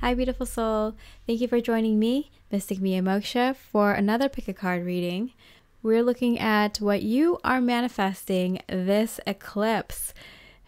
Hi, beautiful soul. Thank you for joining me, Mystic Mia Moksha, for another pick a card reading. We're looking at what you are manifesting this eclipse.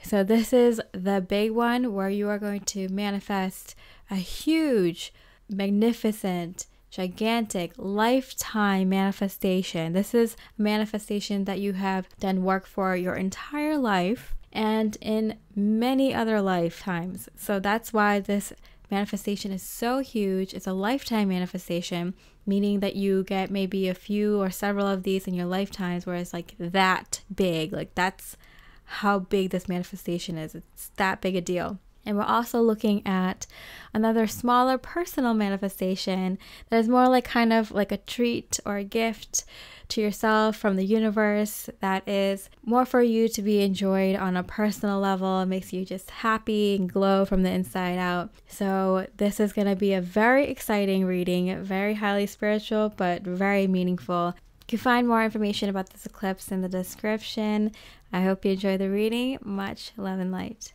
So this is the big one where you are going to manifest a huge, magnificent, gigantic, lifetime manifestation. This is a manifestation that you have done work for your entire life and in many other lifetimes. So that's why this manifestation is so huge. It's a lifetime manifestation, meaning that you get maybe a few or several of these in your lifetimes, where it's like that big. Like that's how big this manifestation is. It's that big a deal. And we're also looking at another smaller personal manifestation that is more like kind of like a treat or a gift to yourself from the universe, that is more for you to be enjoyed on a personal level. It makes you just happy and glow from the inside out. So this is going to be a very exciting reading, very highly spiritual, but very meaningful. You can find more information about this eclipse in the description. I hope you enjoy the reading. Much love and light.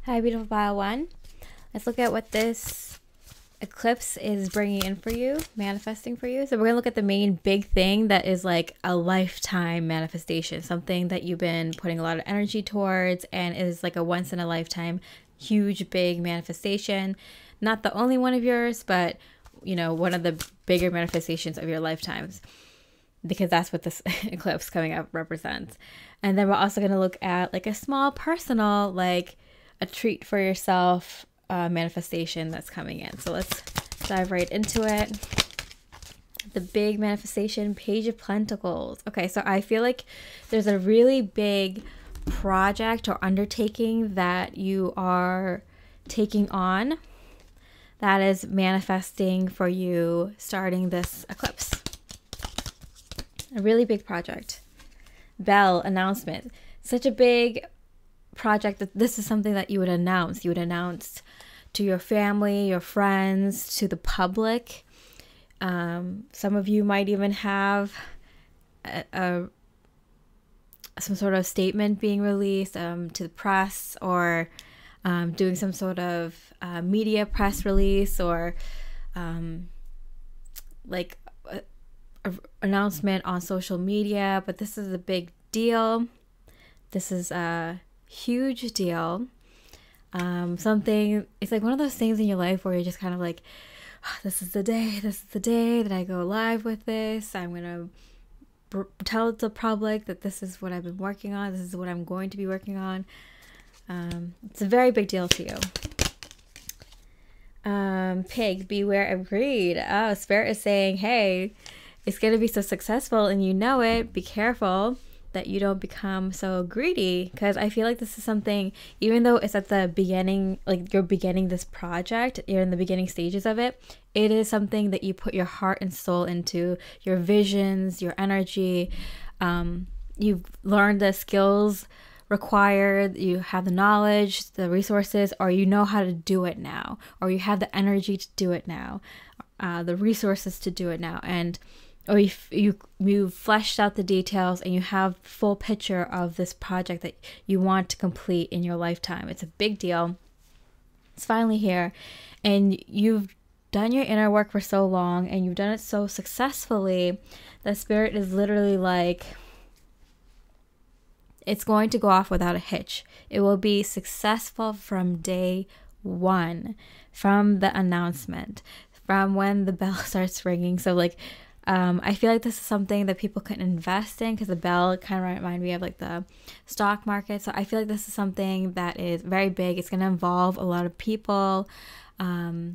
Hi, beautiful pile one. Let's look at what this eclipse is bringing in for you, manifesting for you. So we're going to look at the main big thing that is like a lifetime manifestation, something that you've been putting a lot of energy towards and is like a once in a lifetime, huge, big manifestation. Not the only one of yours, but you know, one of the bigger manifestations of your lifetimes, because that's what this eclipse coming up represents. And then we're also going to look at like a small personal, like a treat for yourself manifestation that's coming in. So let's dive right into it. The big manifestation, Page of Pentacles. Okay, so I feel like there's a really big project or undertaking that you are taking on that is manifesting for you starting this eclipse. A really big project. Bell, announcement. Such a big project that this is something that you would announce. You would announce to your family, your friends, to the public. Some of you might even have some sort of statement being released to the press, or doing some sort of media press release, or like a announcement on social media. But this is a big deal. This is a huge deal. Something, it's like one of those things in your life where you're just kind of like, oh, this is the day that I go live with this. I'm gonna tell the public that this is what I've been working on, this is what I'm going to be working on. It's a very big deal to you. Pig, beware of greed. Oh, Spirit is saying, hey, it's gonna be so successful and you know it. Be careful that you don't become so greedy, because I feel like this is something, even though it's at the beginning, like you're beginning this project, you're in the beginning stages of it, it is something that you put your heart and soul into, your visions, your energy. You've learned the skills required, you have the knowledge, the resources, or you know how to do it now, or you have the energy to do it now, the resources to do it now, and or you've fleshed out the details and you have full picture of this project that you want to complete in your lifetime. It's a big deal. It's finally here, and you've done your inner work for so long and you've done it so successfully that Spirit is literally like, it's going to go off without a hitch. It will be successful from day one, from the announcement, from when the bell starts ringing. So like, I feel like this is something that people can invest in, because the bell kind of remind me of like the stock market. So I feel like this is something that is very big. It's going to involve a lot of people. Yeah,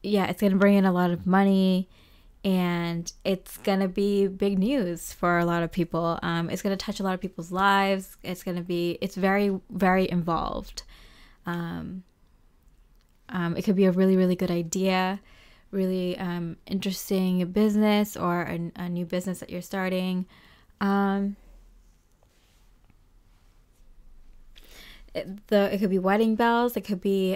it's going to bring in a lot of money, and it's going to be big news for a lot of people. It's going to touch a lot of people's lives. It's very, very involved. It could be a really, really good idea. Really interesting business, or a new business that you're starting. It could be wedding bells. It could be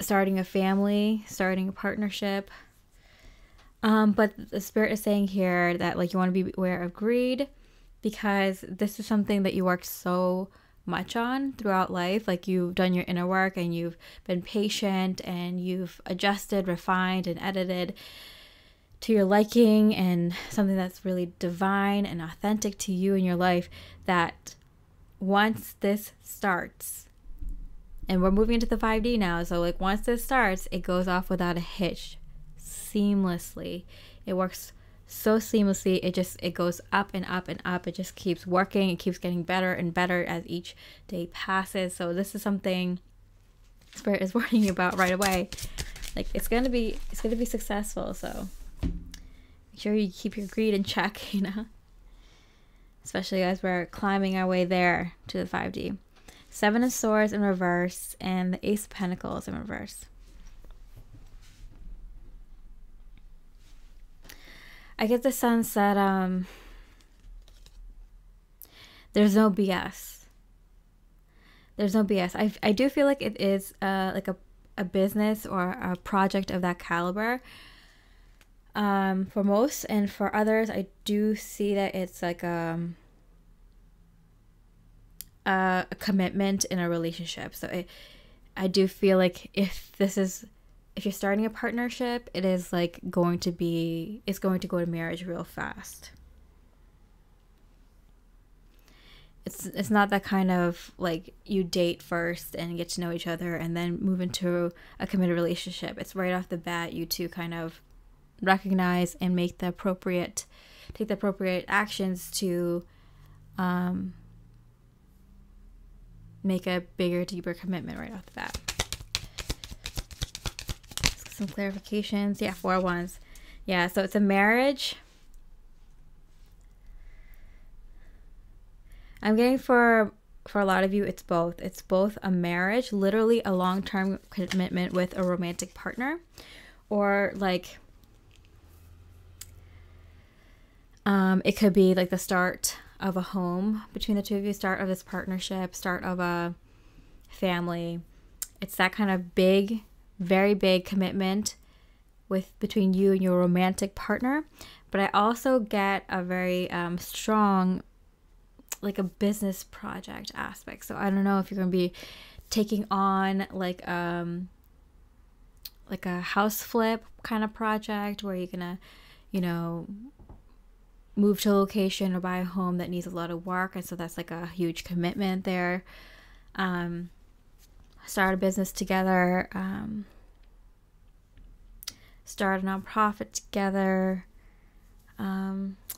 starting a family, starting a partnership. But the Spirit is saying here that like you want to be aware of greed, because this is something that you worked so much on throughout life. Like you've done your inner work and you've been patient and you've adjusted, refined, and edited to your liking and something that's really divine and authentic to you in your life, that once this starts, and we're moving into the 5D now, so like once this starts, it goes off without a hitch, seamlessly. It works so seamlessly. It goes up and up and up. It just keeps working. It keeps getting better and better as each day passes. So this is something Spirit is warning you about right away. Like it's gonna be successful. So make sure you keep your greed in check, you know, especially as we're climbing our way there to the 5D. 7 of Swords in reverse and the Ace of Pentacles in reverse. I get the sense that there's no BS. There's no BS. I do feel like it is like a business or a project of that caliber. For most, and for others, I do see that it's like a commitment in a relationship. So I do feel like if you're starting a partnership, it is like it's going to go to marriage real fast. It's not that kind of like you date first and get to know each other and then move into a committed relationship. It's right off the bat, you two kind of recognize and take the appropriate actions to make a bigger, deeper commitment right off the bat. Some clarifications. Yeah, 4 wands. Yeah, so it's a marriage. I'm getting for a lot of you, it's both. It's both a marriage, literally a long-term commitment with a romantic partner, or like it could be like the start of a home between the two of you, start of this partnership, start of a family. It's that kind of big, very big commitment between you and your romantic partner. But I also get a very strong, like a business project aspect. So I don't know if you're going to be taking on like a house flip kind of project where you're gonna, you know, move to a location or buy a home that needs a lot of work, and so that's like a huge commitment there. Start a business together, start a nonprofit together,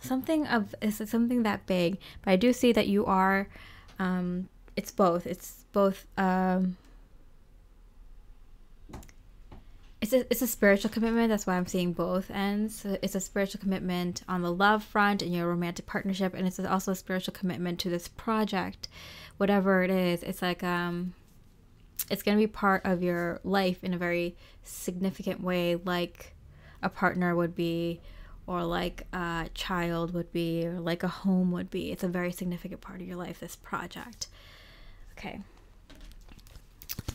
something that big. But I do see that you are it's both it's a spiritual commitment. That's why I'm seeing both ends. So it's a spiritual commitment on the love front in your romantic partnership, and it's also a spiritual commitment to this project, whatever it is. It's like it's going to be part of your life in a very significant way, like a partner would be, or like a child would be, or like a home would be. It's a very significant part of your life, this project. Okay.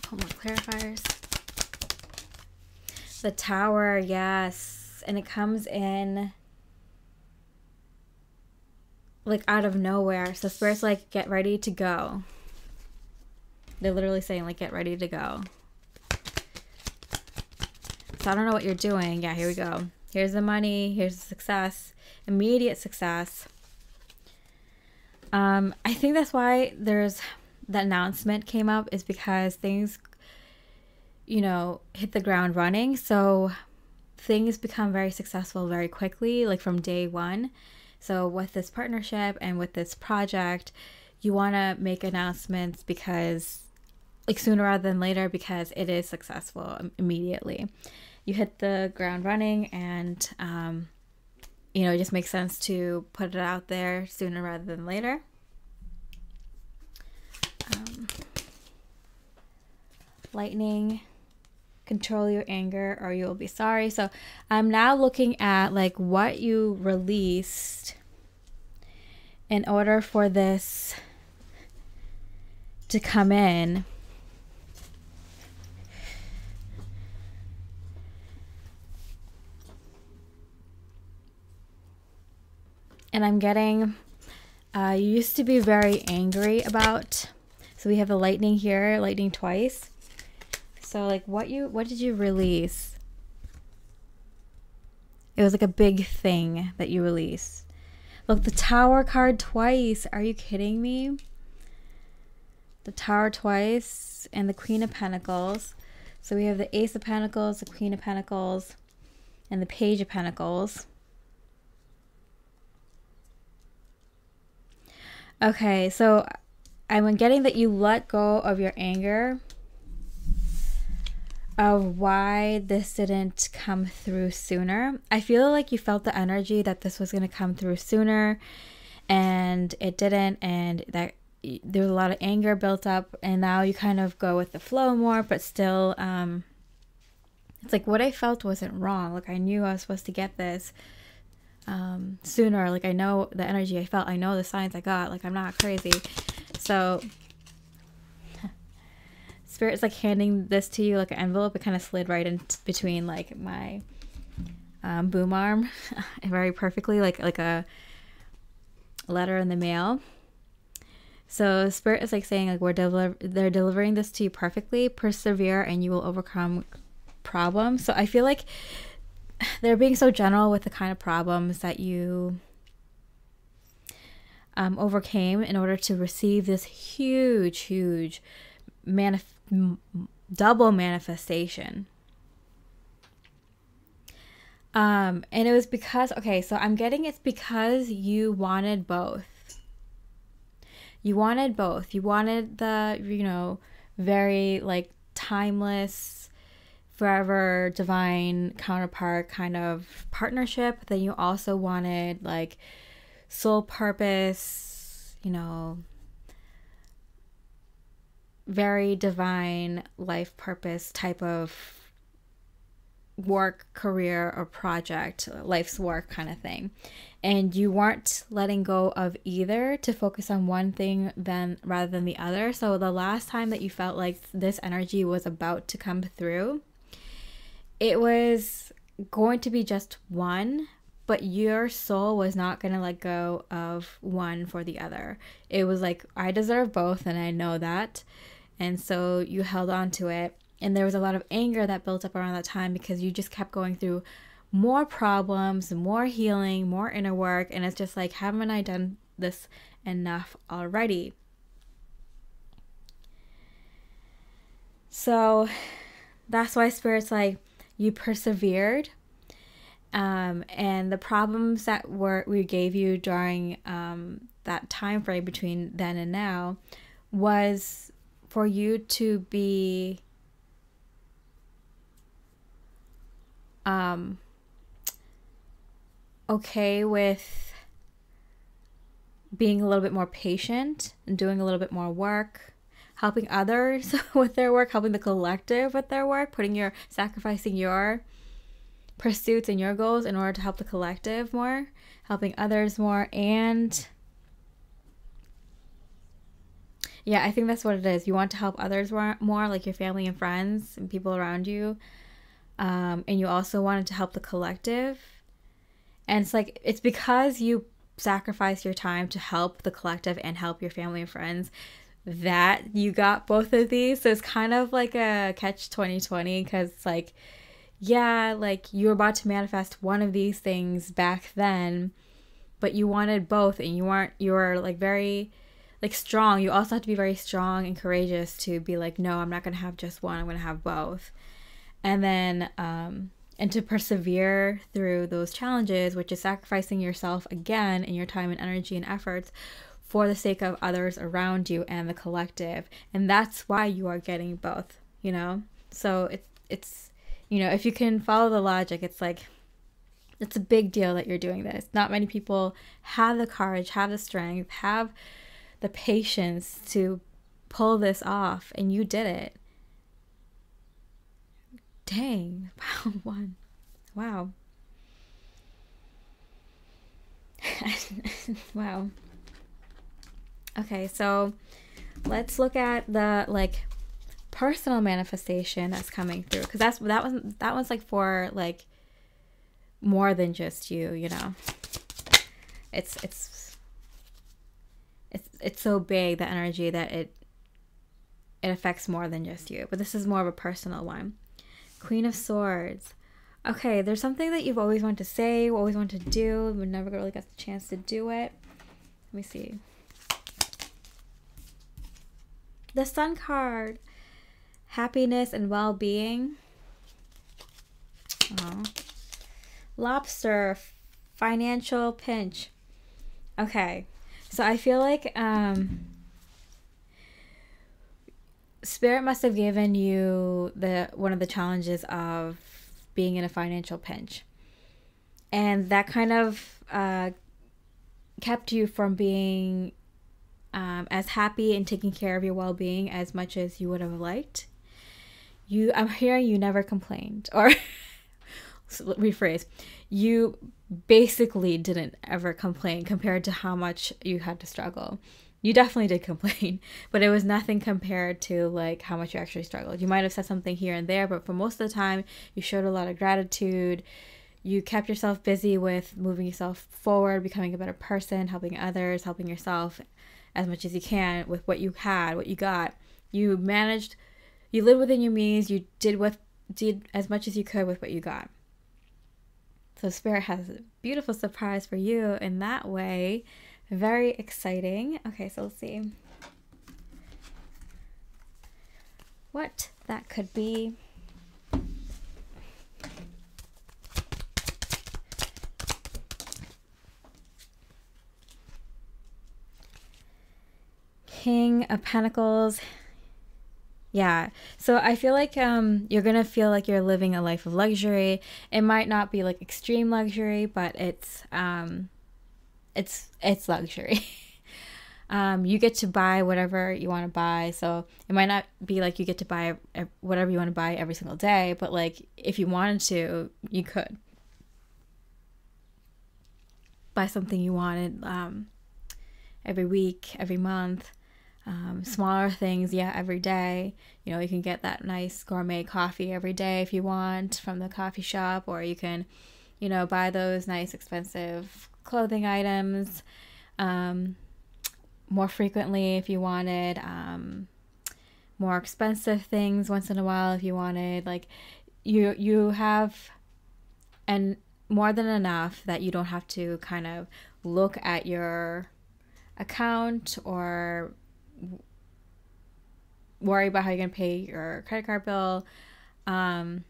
Couple more clarifiers. The Tower, yes. And it comes in like out of nowhere. So Spirit's like, get ready to go. They're literally saying like, get ready to go. So I don't know what you're doing. Yeah, here we go. Here's the money. Here's the success. Immediate success. I think that's why there's the announcement came up, is because things, you know, hit the ground running. So things become very successful very quickly, like from day one. So with this partnership and with this project, you want to make announcements because, like, sooner rather than later, because it is successful immediately. You hit the ground running, and you know, it just makes sense to put it out there sooner rather than later. Lightning. Control your anger or you'll be sorry. So I'm now looking at like what you released in order for this to come in. And I'm getting, you used to be very angry about So we have the lightning here, lightning twice. So like what did you release? It was like a big thing that you released. Look, the Tower card twice. Are you kidding me? The Tower twice and the Queen of Pentacles. So we have the Ace of Pentacles, the Queen of Pentacles, and the Page of Pentacles. Okay, so I'm getting that you let go of your anger of why this didn't come through sooner. I feel like you felt the energy that this was going to come through sooner and it didn't, and that there was a lot of anger built up, and now you kind of go with the flow more, but still it's like what I felt wasn't wrong. Like I knew I was supposed to get this sooner. Like I know the energy I felt, I know the signs I got, like I'm not crazy. So Spirit's like handing this to you like an envelope. It kind of slid right in between like my boom arm very perfectly, like a letter in the mail. So Spirit is like saying like they're delivering this to you perfectly. Persevere and you will overcome problems. So I feel like they're being so general with the kind of problems that you overcame in order to receive this huge double manifestation. And it was because, okay, so I'm getting it's because you wanted both. You wanted both. You wanted the, you know, very like timeless, forever divine counterpart kind of partnership. Then you also wanted like soul purpose, you know, very divine life purpose type of work, career, or project, life's work kind of thing. And you weren't letting go of either to focus on one thing rather than the other. So the last time that you felt like this energy was about to come through, it was going to be just one, but your soul was not going to let go of one for the other. It was like, I deserve both, and I know that. And so you held on to it. And there was a lot of anger that built up around that time because you just kept going through more problems, more healing, more inner work. And it's just like, haven't I done this enough already? So that's why Spirit's like, you persevered. And the problems that we gave you during that time frame between then and now was for you to be okay with being a little bit more patient and doing a little bit more work, helping others with their work, helping the collective with their work, sacrificing your pursuits and your goals in order to help the collective more, helping others more. And yeah, I think that's what it is. You want to help others more, like your family and friends and people around you. And you also wanted to help the collective. And it's like, it's because you sacrifice your time to help the collective and help your family and friends that you got both of these. So it's kind of like a catch 2020, because it's like, yeah, like you were about to manifest one of these things back then, but you wanted both, and you were like very like strong. You also have to be very strong and courageous to be like, no, I'm not going to have just one, I'm going to have both. And then and to persevere through those challenges, which is sacrificing yourself again in your time and energy and efforts for the sake of others around you and the collective. And that's why you are getting both, you know? So it's you know, if you can follow the logic, it's like, it's a big deal that you're doing this. Not many people have the courage, have the strength, have the patience to pull this off, and you did it. Dang. One. Wow. Wow. Okay, so let's look at the like personal manifestation that's coming through, because that one's like for like more than just you, you know. It's so big, the energy, that it affects more than just you. But this is more of a personal one. Queen of Swords. Okay, there's something that you've always wanted to say, always wanted to do, but never really got the chance to do it. Let me see. The Sun card. Happiness and well-being. Oh. Lobster. Financial pinch. Okay. So I feel like Spirit must have given you one of the challenges of being in a financial pinch. And that kind of kept you from being as happy and taking care of your well-being as much as you would have liked. I'm hearing you never complained, or rephrase, you basically didn't ever complain compared to how much you had to struggle. You definitely did complain, but it was nothing compared to like how much you actually struggled. You might have said something here and there, but for most of the time you showed a lot of gratitude. You kept yourself busy with moving yourself forward, becoming a better person, helping others, helping yourself as much as you can with what you had, what you got. You managed, you lived within your means, you did as much as you could with what you got. So Spirit has a beautiful surprise for you in that way. Very exciting. Okay, so let's see what that could be. King of Pentacles. Yeah, so I feel like you're gonna feel like you're living a life of luxury. It might not be like extreme luxury, but it's luxury. You get to buy whatever you want to buy. So it might not be like you get to buy whatever you want to buy every single day, but like if you wanted to, you could buy something you wanted every week, every month. Smaller things, yeah, every day. You know, you can get that nice gourmet coffee every day if you want from the coffee shop, or you can, you know, buy those nice expensive clothing items more frequently if you wanted, more expensive things once in a while if you wanted. Like you have and more than enough that you don't have to kind of look at your account or worry about how you're going to pay your credit card bill, and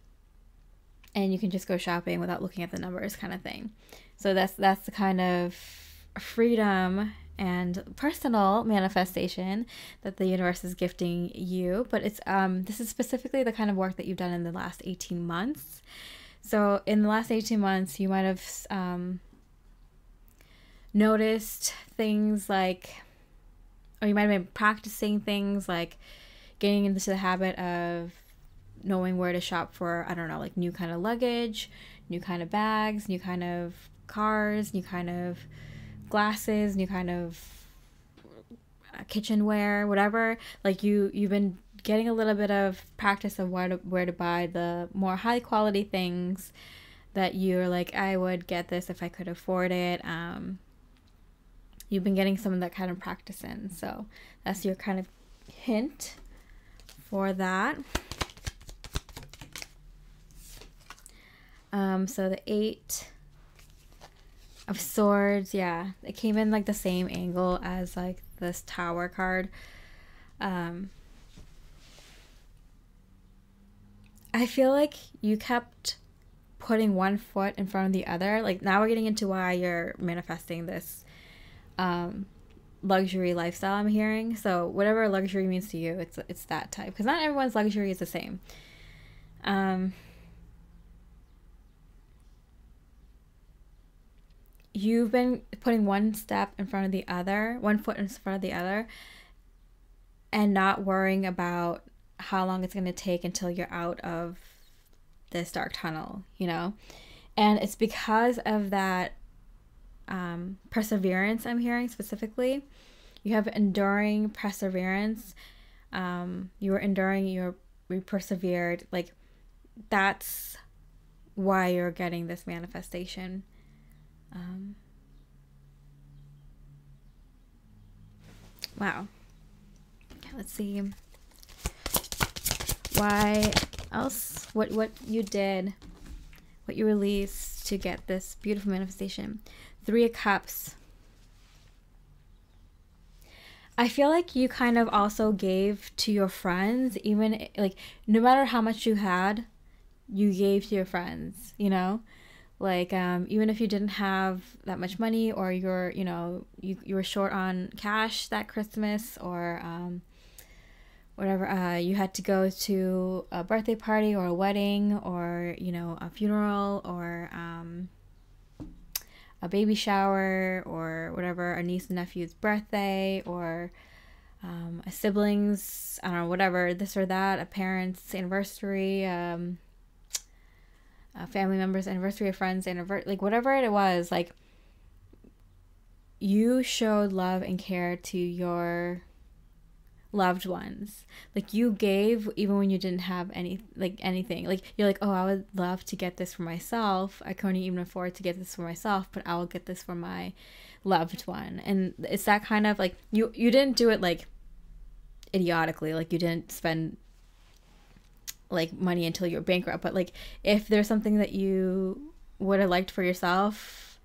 you can just go shopping without looking at the numbers, kind of thing. So that's the kind of freedom and personal manifestation that the universe is gifting you. But it's this is specifically the kind of work that you've done in the last 18 months. So in the last 18 months, you might have noticed things like, or you might have been practicing things like getting into the habit of knowing where to shop for, I don't know, like new kind of luggage, new kind of bags, new kind of cars, new kind of glasses, new kind of kitchenware, whatever. Like you've been getting a little bit of practice of where to buy the more high quality things that you're like, I would get this if I could afford it. You've been getting some of that kind of practice in. So that's your kind of hint for that. So the 8 of Swords, yeah, it came in like the same angle as like this Tower card. I feel like you kept putting one foot in front of the other. Like now we're getting into why you're manifesting this luxury lifestyle, I'm hearing. So whatever luxury means to you, it's that type, because not everyone's luxury is the same. You've been putting one step in front of the other, one foot in front of the other, and not worrying about how long it's going to take until you're out of this dark tunnel, you know? And it's because of that perseverance I'm hearing specifically. You have enduring perseverance. You were enduring, you persevered. Like, that's why you're getting this manifestation. Wow. Okay, let's see. why else, what you did, what you released to get this beautiful manifestation. 3 of Cups. I feel like you kind of also gave to your friends, even like no matter how much you had, you gave to your friends, you know, like even if you didn't have that much money, or you're, you know, you were short on cash that Christmas, or whatever, you had to go to a birthday party or a wedding, or, you know, a funeral, or a baby shower, or whatever, a niece and nephew's birthday, or a sibling's, I don't know, whatever, this or that, a parent's anniversary, a family member's anniversary, a friend's anniversary, like whatever it was, like you showed love and care to your loved ones. Like you gave even when you didn't have anything. Like you're like, oh, I would love to get this for myself. I couldn't even afford to get this for myself, but I will get this for my loved one. And it's that kind of like, you didn't do it like idiotically, like you didn't spend like money until you're bankrupt, but like if there's something that you would have liked for yourself,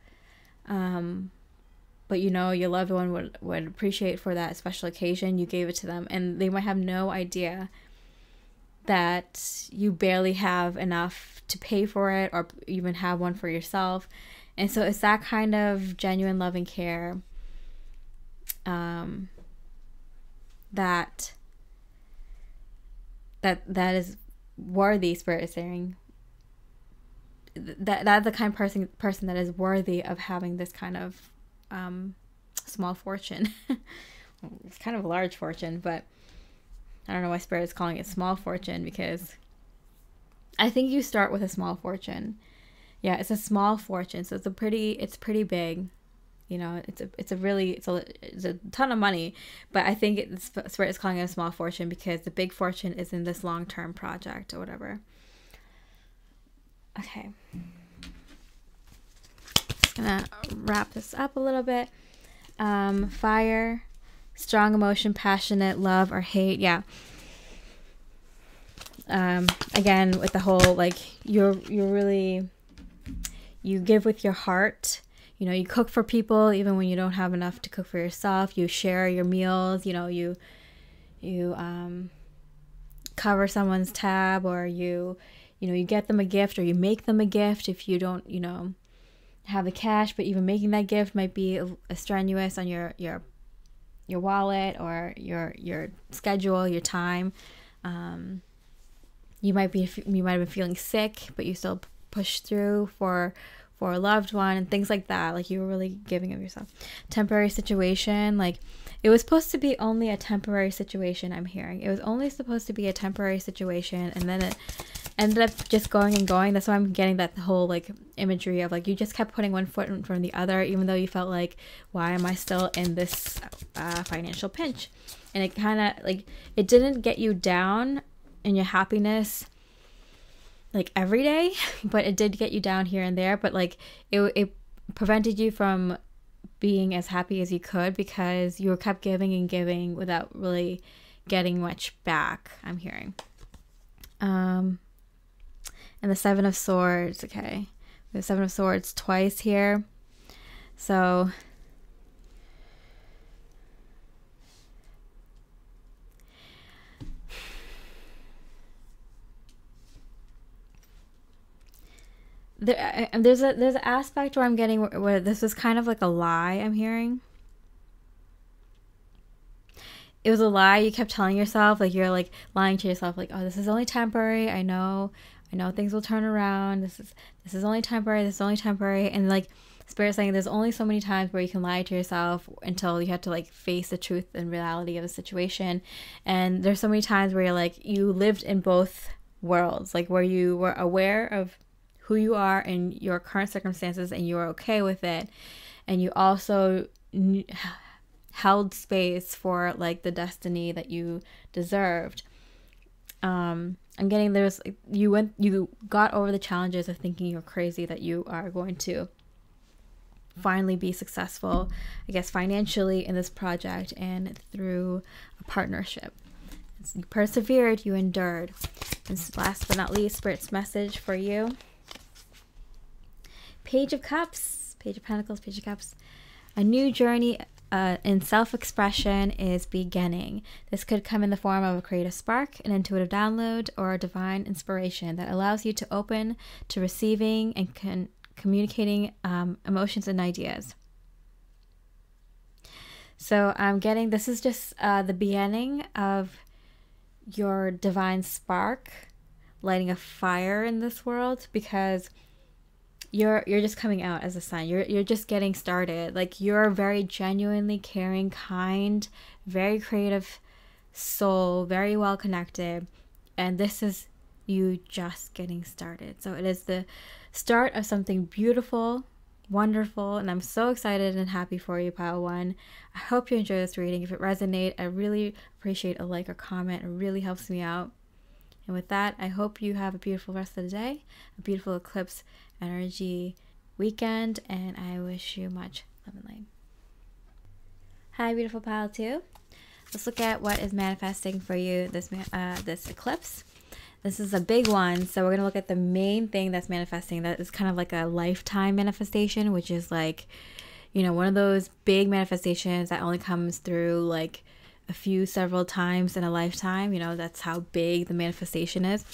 but you know your loved one would appreciate for that special occasion, you gave it to them, and they might have no idea that you barely have enough to pay for it, or even have one for yourself. And so it's that kind of genuine love and care that is worthy. Spirit is saying that's the kind of person that is worthy of having this kind of small fortune. It's kind of a large fortune, but I don't know why Spirit is calling it small fortune, because I think you start with a small fortune. Yeah, it's a small fortune, so it's pretty big. You know, it's a ton of money, but I think Spirit is calling it a small fortune because the big fortune is in this long-term project or whatever. Okay. Just gonna wrap this up a little bit. Fire, strong emotion, passionate, love or hate. Yeah. Again, with the whole, like, you're really, you give with your heart. You know, you cook for people even when you don't have enough to cook for yourself. You share your meals. You know, you cover someone's tab, or you get them a gift, or you make them a gift if you don't, you know, have the cash. But even making that gift might be strenuous on your wallet, or your schedule, your time. You might have been feeling sick, but you still push through for a loved one, and things like that. Like, you were really giving of yourself. Temporary situation, like it was supposed to be only a temporary situation. I'm hearing it was only supposed to be a temporary situation, and then it ended up just going and going. That's why I'm getting that whole like imagery of like you just kept putting one foot in front of the other, even though you felt like, why am I still in this financial pinch? And it kind of like, it didn't get you down in your happiness like every day, but it did get you down here and there. But like it prevented you from being as happy as you could, because you kept giving and giving without really getting much back, I'm hearing. And the Seven of Swords. Okay, the Seven of Swords twice here. So there's an aspect where I'm getting where this was kind of like a lie, I'm hearing. It was a lie you kept telling yourself, like you're like lying to yourself, like, oh, this is only temporary. I know things will turn around. This is only temporary. This is only temporary. And like Spirit saying, there's only so many times where you can lie to yourself until you have to like face the truth and reality of the situation. And there's so many times where you're like, you lived in both worlds, like where you were aware of who you are in your current circumstances and you were okay with it, and you also held space for like the destiny that you deserved. I'm getting you got over the challenges of thinking you're crazy, that you are going to finally be successful, I guess, financially in this project and through a partnership. You persevered, you endured. And last but not least, Spirit's message for you. Page of Cups, Page of Pentacles, Page of Cups. A new journey in self-expression is beginning. This could come in the form of a creative spark, an intuitive download, or a divine inspiration that allows you to open to receiving and communicating emotions and ideas. So I'm getting, this is just the beginning of your divine spark lighting a fire in this world, because you're just coming out as a sign. You're just getting started. Like, you're a very genuinely caring, kind, very creative soul, very well connected, and this is you just getting started. So it is the start of something beautiful, wonderful, and I'm so excited and happy for you, Pile 1. I hope you enjoy this reading. If it resonates, I really appreciate a like or comment. It really helps me out. And with that, I hope you have a beautiful rest of the day, a beautiful eclipse energy weekend, and I wish you much love and light. Hi, beautiful Pile 2. Let's look at what is manifesting for you this eclipse. This is a big one, so we're going to look at the main thing that's manifesting. That is kind of like a lifetime manifestation, which is like, you know, one of those big manifestations that only comes through like several times in a lifetime. You know, that's how big the manifestation is.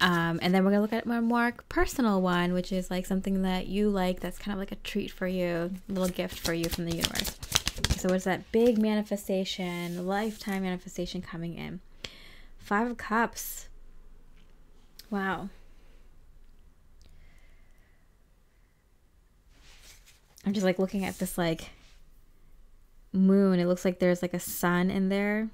And then we're going to look at a more personal one, which is like something that you like, that's kind of like a treat for you, a little gift for you from the universe. So what's that big manifestation, lifetime manifestation coming in? 5 of Cups. Wow. I'm just like looking at this like moon. It looks like there's like a sun in there.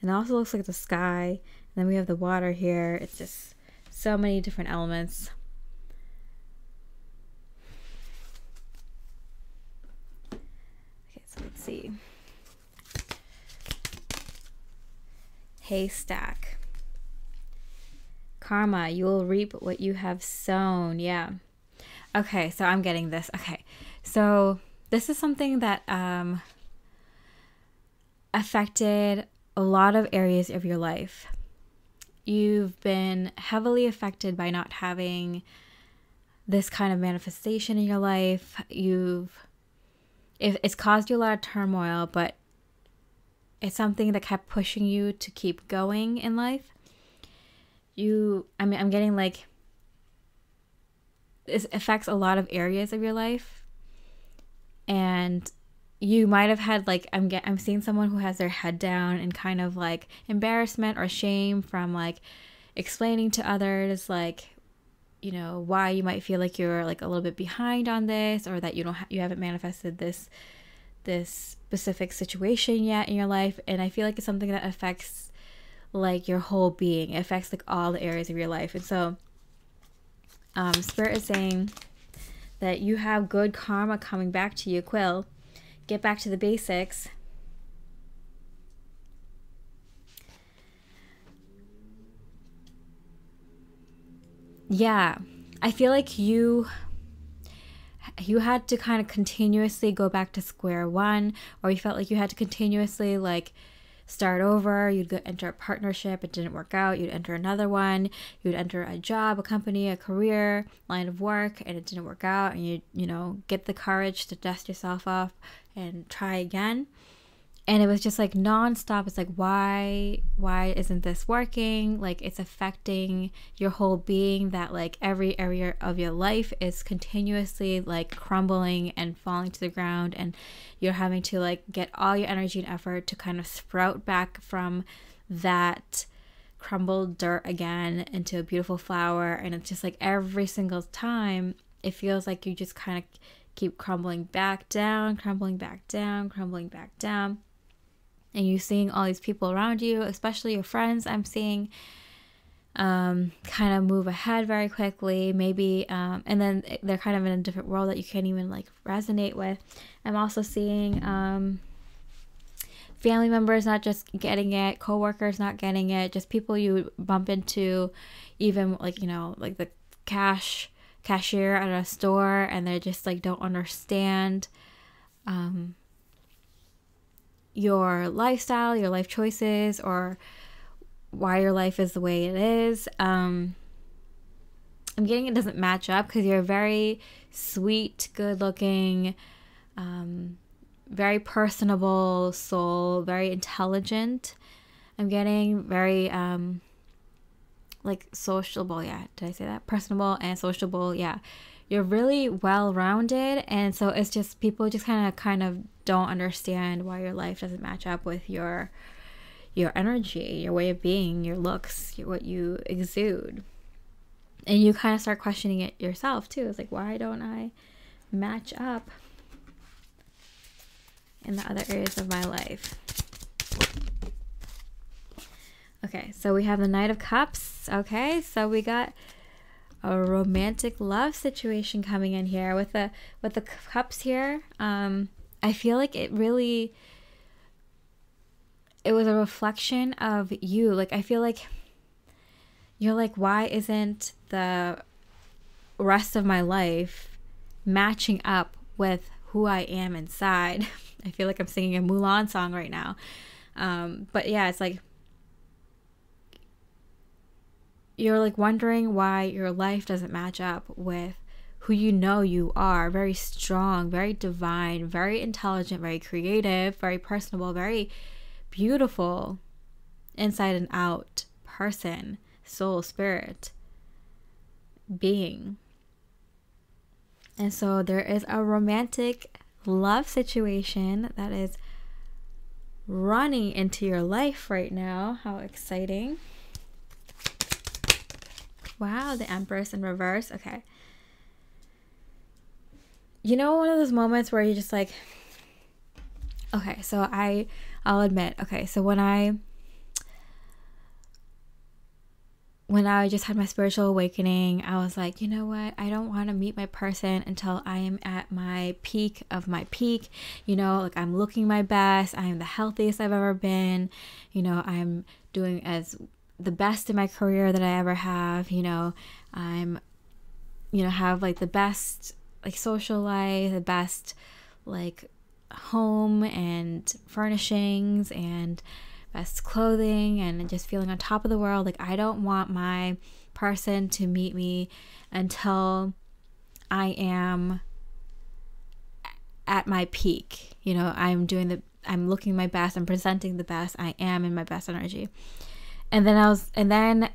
And it also looks like the sky. And then we have the water here. It's just so many different elements. Okay, so let's see. Haystack. Karma, you will reap what you have sown. Yeah. Okay, so I'm getting this. Okay, so this is something that affected a lot of areas of your life. You've been heavily affected by not having this kind of manifestation in your life. It's caused you a lot of turmoil, but it's something that kept pushing you to keep going in life. I'm getting like, this affects a lot of areas of your life, and you might have had like, I'm seeing someone who has their head down and kind of like embarrassment or shame from like explaining to others, like, you know, why you might feel like you're like a little bit behind on this, or that you haven't manifested this specific situation yet in your life. And I feel like it's something that affects like your whole being. It affects like all the areas of your life. And so Spirit is saying that you have good karma coming back to you, Quill. Get back to the basics. Yeah, I feel like you had to kind of continuously go back to square one, or you felt like you had to continuously like start over. You'd enter a partnership, it didn't work out. You'd enter another one. You'd enter a job, a company, a career, line of work, and it didn't work out. And you know, get the courage to dust yourself off and try again. And it was just like nonstop. It's like, why isn't this working? Like, it's affecting your whole being, that like every area of your life is continuously like crumbling and falling to the ground, and you're having to like get all your energy and effort to kind of sprout back from that crumbled dirt again into a beautiful flower. And it's just like every single time it feels like you just kind of keep crumbling back down, crumbling back down, crumbling back down. And you're seeing all these people around you, especially your friends, I'm seeing kind of move ahead very quickly, maybe, and then they're kind of in a different world that you can't even like resonate with. I'm also seeing family members not just getting it, co-workers not getting it, just people you bump into, even like, you know, like the cashier at a store, and they just like don't understand your lifestyle, your life choices, or why your life is the way it is. I'm getting it doesn't match up because you're a very sweet, good looking, very personable soul, very intelligent. I'm getting very like sociable. Yeah, did I say that? Personable and sociable. Yeah, you're really well-rounded, and so it's just people just kind of don't understand why your life doesn't match up with your energy, your way of being, your looks, what you exude. And you kind of start questioning it yourself too. It's like, why don't I match up in the other areas of my life? Okay, so we have the Knight of Cups. Okay, so we got a romantic love situation coming in here with the cups here. I feel like it was a reflection of you. Like, I feel like you're like, why isn't the rest of my life matching up with who I am inside? I feel like I'm singing a Mulan song right now. But yeah, it's like you're like wondering why your life doesn't match up with who you know you are. Very strong, very divine, very intelligent, very creative, very personable, very beautiful, inside and out person, soul, spirit, being. And so there is a romantic love situation that is running into your life right now. How exciting. Wow, the Empress in reverse. Okay. You know, one of those moments where you're just like, okay, so I'll admit, okay, so when I just had my spiritual awakening, I was like, you know what? I don't want to meet my person until I am at my peak of my peak. You know, like I'm looking my best. I am the healthiest I've ever been. You know, I'm doing as the best in my career that I ever have. You know, I'm, you know, have like the best like social life, the best like home and furnishings and best clothing and just feeling on top of the world. Like, I don't want my person to meet me until I am at my peak. You know, I'm looking my best, I'm presenting the best, I am in my best energy. And then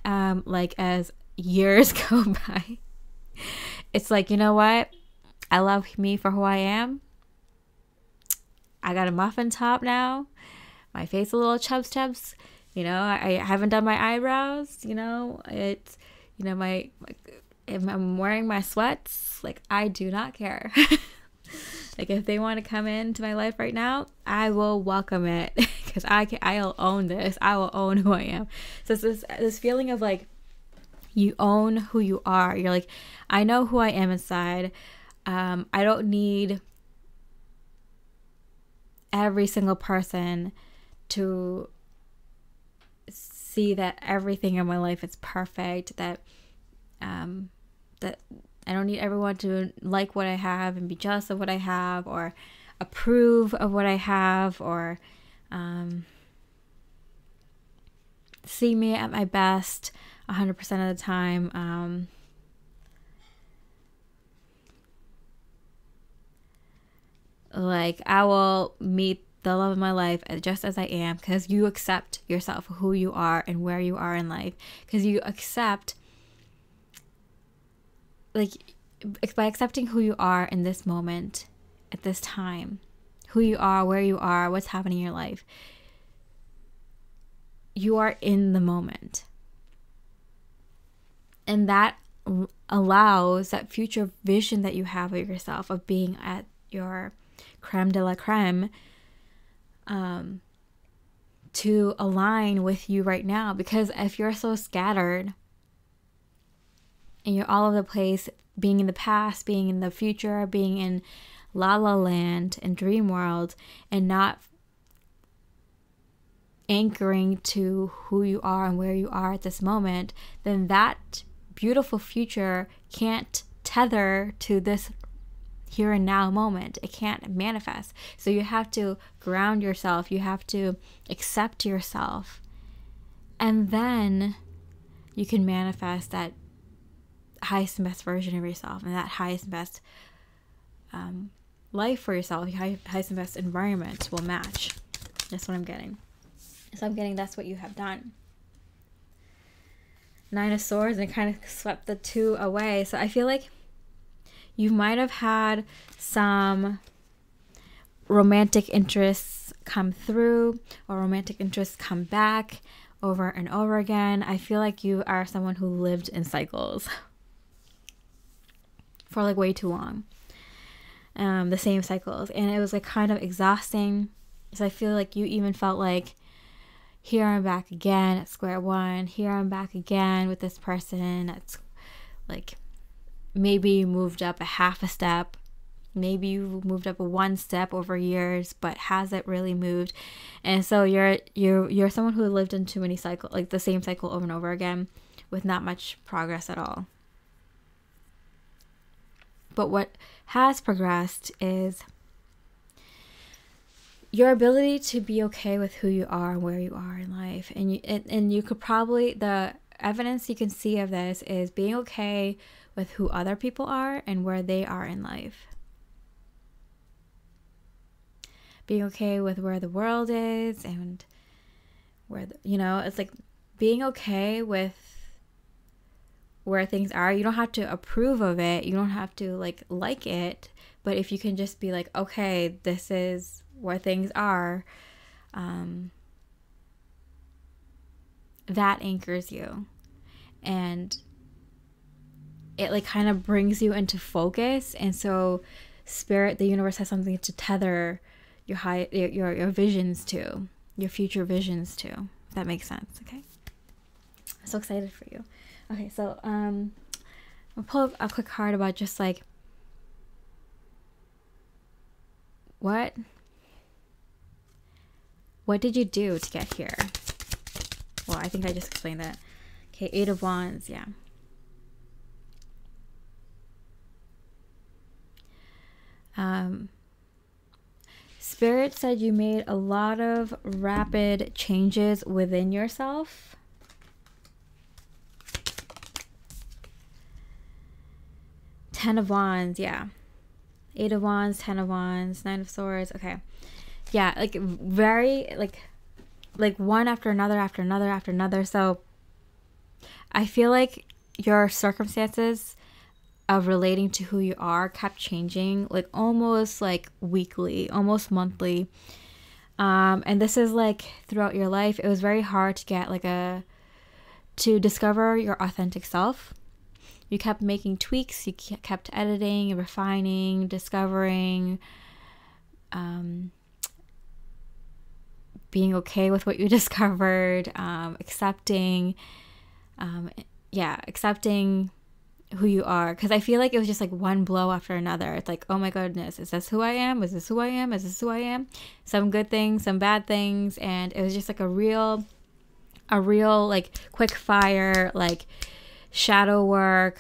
like as years go by, it's like, you know what? I love me for who I am. I got a muffin top now. My face a little chubs. You know, I haven't done my eyebrows. You know, it's, you know, if I'm wearing my sweats, like, I do not care. Like, if they want to come into my life right now, I will welcome it because I'll own this. I will own who I am. So it's this feeling of like, you own who you are. You're like, I know who I am inside. I don't need every single person to see that everything in my life is perfect, that that I don't need everyone to like what I have and be jealous of what I have or approve of what I have or see me at my best 100% of the time. Like, I will meet the love of my life just as I am, because you accept yourself, who you are and where you are in life, because you accept, like, by accepting who you are in this moment, at this time, who you are, where you are, what's happening in your life, you are in the moment. And that allows that future vision that you have of yourself, of being at your creme de la creme, to align with you right now. Because if you're so scattered and you're all over the place, being in the past, being in the future, being in la la land and dream world, and not anchoring to who you are and where you are at this moment, then that beautiful future can't tether to this here and now moment. It can't manifest. So you have to ground yourself. You have to accept yourself And then you can manifest that highest and best version of yourself, and that highest and best life for yourself, your highest and best environment will match. That's what I'm getting. So I'm getting that's what you have done. Nine of Swords, and it kind of swept the 2 away. So I feel like you might have had some romantic interests come through, or romantic interests come back over and over again. I feel like you are someone who lived in cycles for like way too long. The same cycles, and it was like kind of exhausting. So I feel like you even felt like, here I'm back again at square one, here I'm back again with this person. It's like, maybe you moved up a half a step, maybe you moved up a 1 step over years, but has it really moved? And so you're someone who lived in too many cycles, like the same cycle over and over again, with not much progress at all. But what has progressed is your ability to be okay with who you are and where you are in life. And you could probably, the evidence you can see of this is being okay with who other people are and where they are in life. Being okay with where the world is and where, it's like being okay with where things are. You don't have to approve of it. You don't have to like it. But if you can just be like, okay, this is where things are, that anchors you. And it like kind of brings you into focus. And so spirit, the universe, has something to tether your visions to, your future visions to. If that makes sense. Okay. I'm so excited for you. Okay, so I'll pull up a quick card about just like what did you do to get here? Well, I think I just explained that. Okay, 8 of Wands, yeah. Spirit said you made a lot of rapid changes within yourself. Ten of Wands, yeah. 8 of Wands, 10 of Wands, 9 of Swords. Okay. Yeah, like very like one after another after another after another. So I feel like your circumstances of relating to who you are kept changing, like almost like weekly, almost monthly. And this is like throughout your life. It was very hard to get to discover your authentic self. You kept making tweaks, you kept editing, refining, discovering, being okay with what you discovered, accepting who you are. Because I feel like it was just like one blow after another. It's like, oh my goodness, is this who I am? Is this who I am? Is this who I am? Some good things, some bad things. And it was just like a real like quick fire, like shadow work,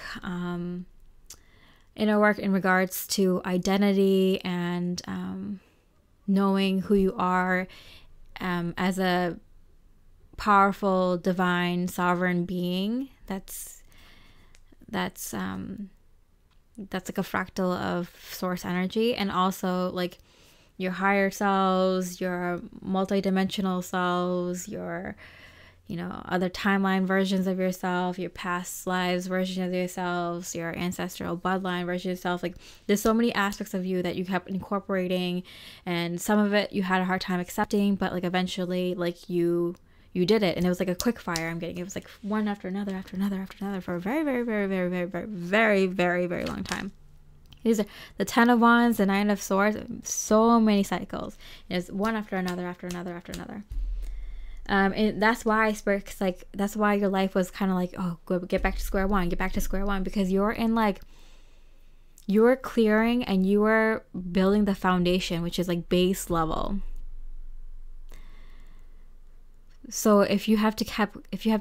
inner work in regards to identity and knowing who you are as a powerful, divine, sovereign being. That's like a fractal of source energy, and also like your higher selves, your multidimensional selves, your other timeline versions of yourself, your past lives version of yourselves, your ancestral bloodline version of yourself. Like there's so many aspects of you that you kept incorporating, and some of it you had a hard time accepting, but like eventually like you did it, and it was like a quick fire. It was like one after another after another after another for a very, very, very, very, very, very, very, very, very long time. These are the 10 of Wands, the 9 of Swords, so many cycles. It's one after another after another after another. And that's why Spirit's like, that's why your life was kind of like, oh, go get back to square one, because you're in like, you were clearing and you were building the foundation, which is like base level. So if you have to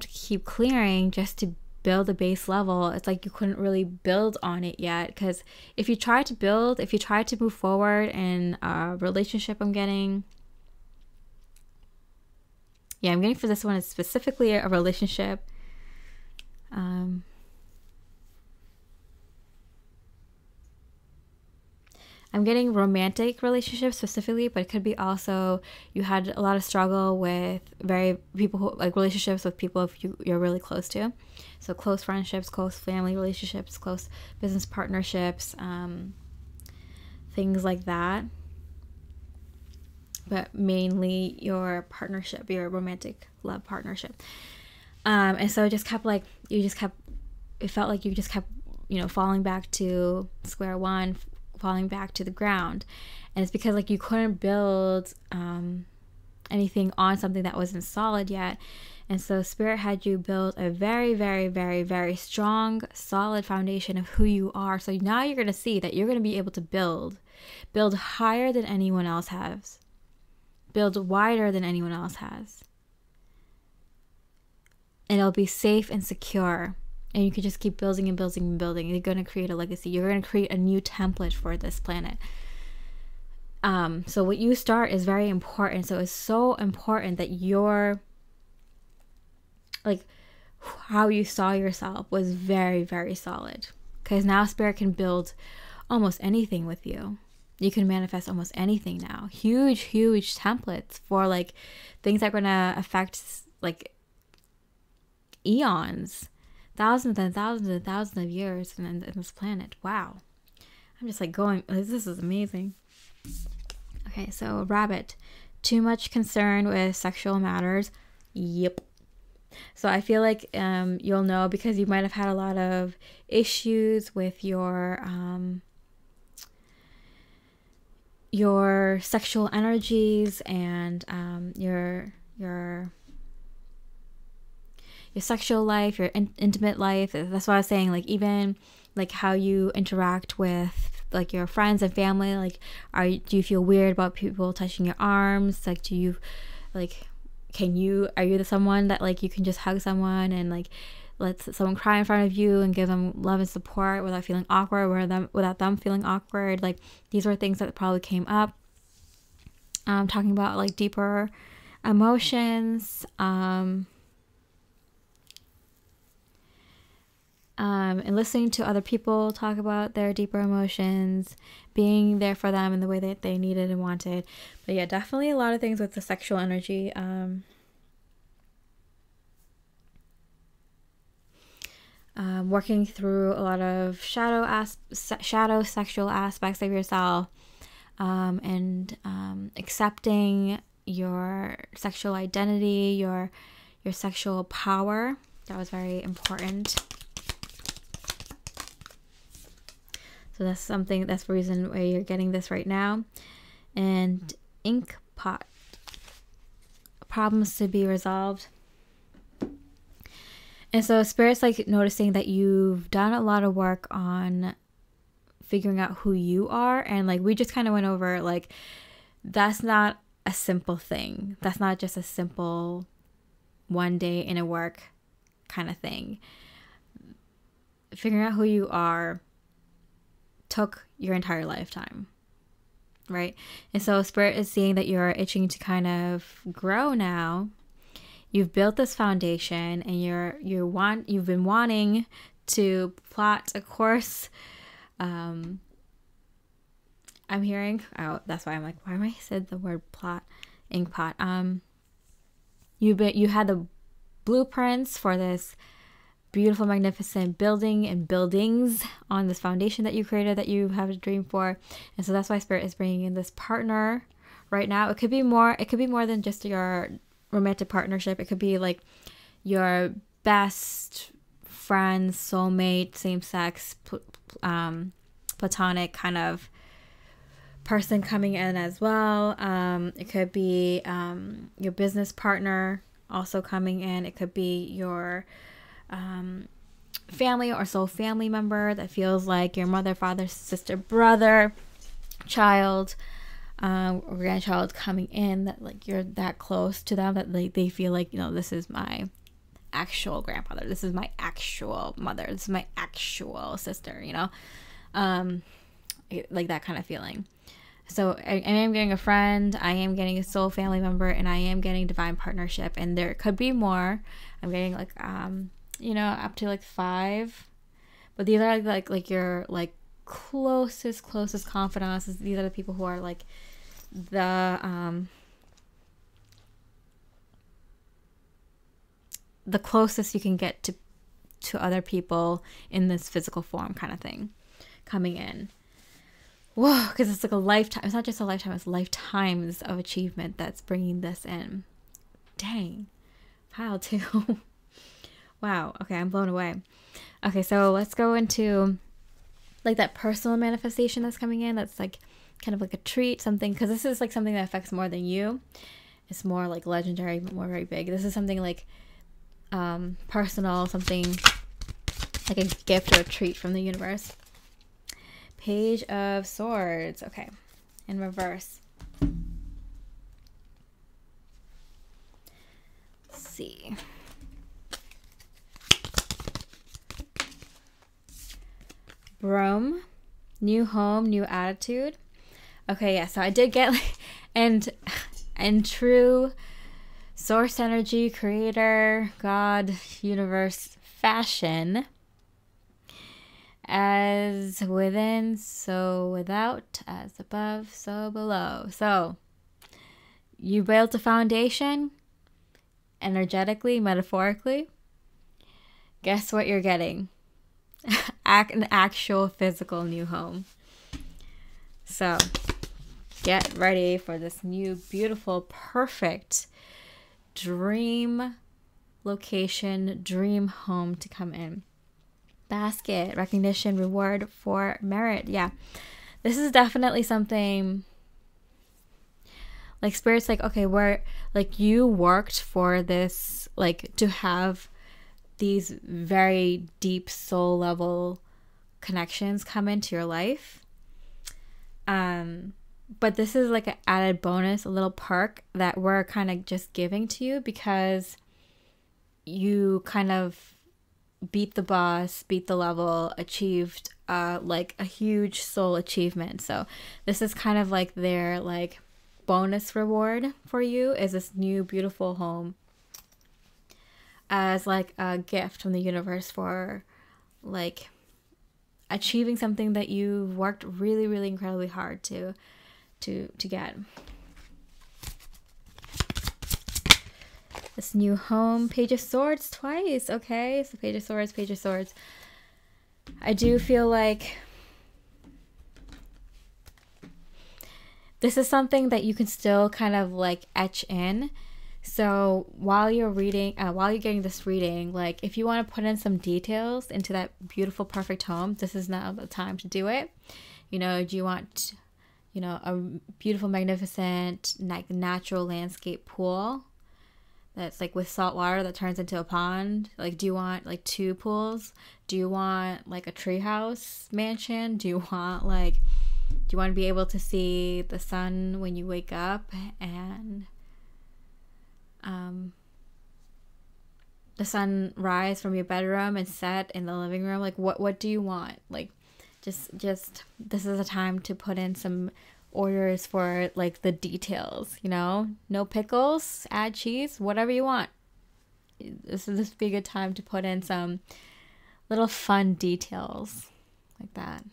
keep clearing just to build a base level, it's like you couldn't really build on it yet. Because if you try to move forward in a relationship, Yeah, I'm getting for this one is specifically a relationship. I'm getting romantic relationships specifically, but it could be also you had a lot of struggle with people who, like relationships with people you're really close to. So close friendships, close family relationships, close business partnerships, things like that. But mainly your partnership, your romantic love partnership. And so it just kept like, it felt like you just kept, falling back to square one, falling back to the ground. And it's because like you couldn't build anything on something that wasn't solid yet. And so Spirit had you build a very, very, very, very strong, solid foundation of who you are. So now you're going to see that you're going to be able to build higher than anyone else has, build wider than anyone else has. And it'll be safe and secure. And you can just keep building and building and building. You're going to create a legacy. You're going to create a new template for this planet. So what you start is very important. So it's so important that you're, like, how you saw yourself was very, very solid. Because now Spirit can build almost anything with you. You can manifest almost anything now. Huge, huge templates for, like, things that are going to affect, like, eons. Thousands and thousands and thousands of years in this planet. Wow. I'm just like going, this is amazing. Okay, so Rabbit. Too much concern with sexual matters. Yep. So I feel like you'll know because you might have had a lot of issues with your sexual energies and your sexual life, your intimate life. That's what I was saying. Like even like how you interact with like your friends and family. Like, do you feel weird about people touching your arms? Like, do you like? Are you the someone that like you can just hug someone and like let someone cry in front of you and give them love and support without feeling awkward, without them feeling awkward? Like these were things that probably came up. Talking about like deeper emotions. And listening to other people talk about their deeper emotions, being there for them in the way that they needed and wanted. But yeah, definitely a lot of things with the sexual energy. Working through a lot of shadow sexual aspects of yourself, and accepting your sexual identity, your sexual power. That was very important. So that's the reason why you're getting this right now. And ink pot. Problems to be resolved. And so Spirit's like noticing that you've done a lot of work on figuring out who you are. And like we just kind of went over, like, that's not a simple thing. That's not just a simple one day in a work kind of thing. Figuring out who you are took your entire lifetime, right? And so Spirit is seeing that you're itching to kind of grow now. You've built this foundation and you've been wanting to plot a course. I'm hearing, that's why I'm like, why am I said the word plot, ink pot? You had the blueprints for this beautiful, magnificent building and buildings on this foundation that you created, that you have a dream for. And so that's why Spirit is bringing in this partner right now. It could be more than just your romantic partnership. It could be like your best friend, soulmate, same-sex, platonic kind of person coming in as well. It could be your business partner also coming in. It could be your family or soul family member that feels like your mother, father, sister, brother, child, or grandchild coming in, that like you're that close to them that they feel like, this is my actual grandfather, this is my actual mother, this is my actual sister, like that kind of feeling. So I am getting a friend, I am getting a soul family member, and I am getting divine partnership. And there could be more. I'm getting like, you know, up to like 5. But these are like your like closest confidants. These are the people who are like the closest you can get to other people in this physical form kind of thing coming in. Whoa, because it's like a lifetime. It's not just a lifetime, it's lifetimes of achievement that's bringing this in. Dang. Pile 2. Wow. Okay, I'm blown away. Okay, so let's go into like that personal manifestation that's coming in. That's like kind of like a treat, something, because this is like something that affects more than you. It's more like legendary, more very big. This is something like personal, something like a gift or a treat from the universe. Page of Swords. Okay, in reverse. Let's see. Broom, new home, new attitude. Okay, yeah, so I did get like, and true source energy, creator, God, universe, fashion. As within, so without, as above, so below. So you built a foundation energetically, metaphorically. Guess what you're getting? An actual physical new home. So get ready for this new, beautiful, perfect dream location, dream home to come in. Basket, recognition, reward for merit. Yeah, this is definitely something like Spirit's like, okay, where like you worked for this, like to have these very deep soul level connections come into your life. But this is like an added bonus, a little perk that we're kind of just giving to you because you kind of beat the boss, beat the level, achieved like a huge soul achievement. So this is kind of like their like bonus reward for you, is this new beautiful home as like a gift from the universe for like achieving something that you worked really, really incredibly hard to get. This new home, Page of Swords twice. Okay, so Page of Swords, Page of Swords. I do feel like this is something that you can still kind of like etch in. So while you're reading, while you're getting this reading, like if you want to put in some details into that beautiful, perfect home, this is now the time to do it. You know, do you want, you know, a beautiful, magnificent, like natural landscape pool that's like with salt water that turns into a pond? Like, do you want like 2 pools? Do you want like a treehouse mansion? Do you want like, do you want to be able to see the sun when you wake up and the sun rise from your bedroom and set in the living room? Like what do you want? Like just this is a time to put in some orders for like the details, you know? No pickles, add cheese, whatever you want. This would be a good time to put in some little fun details like that.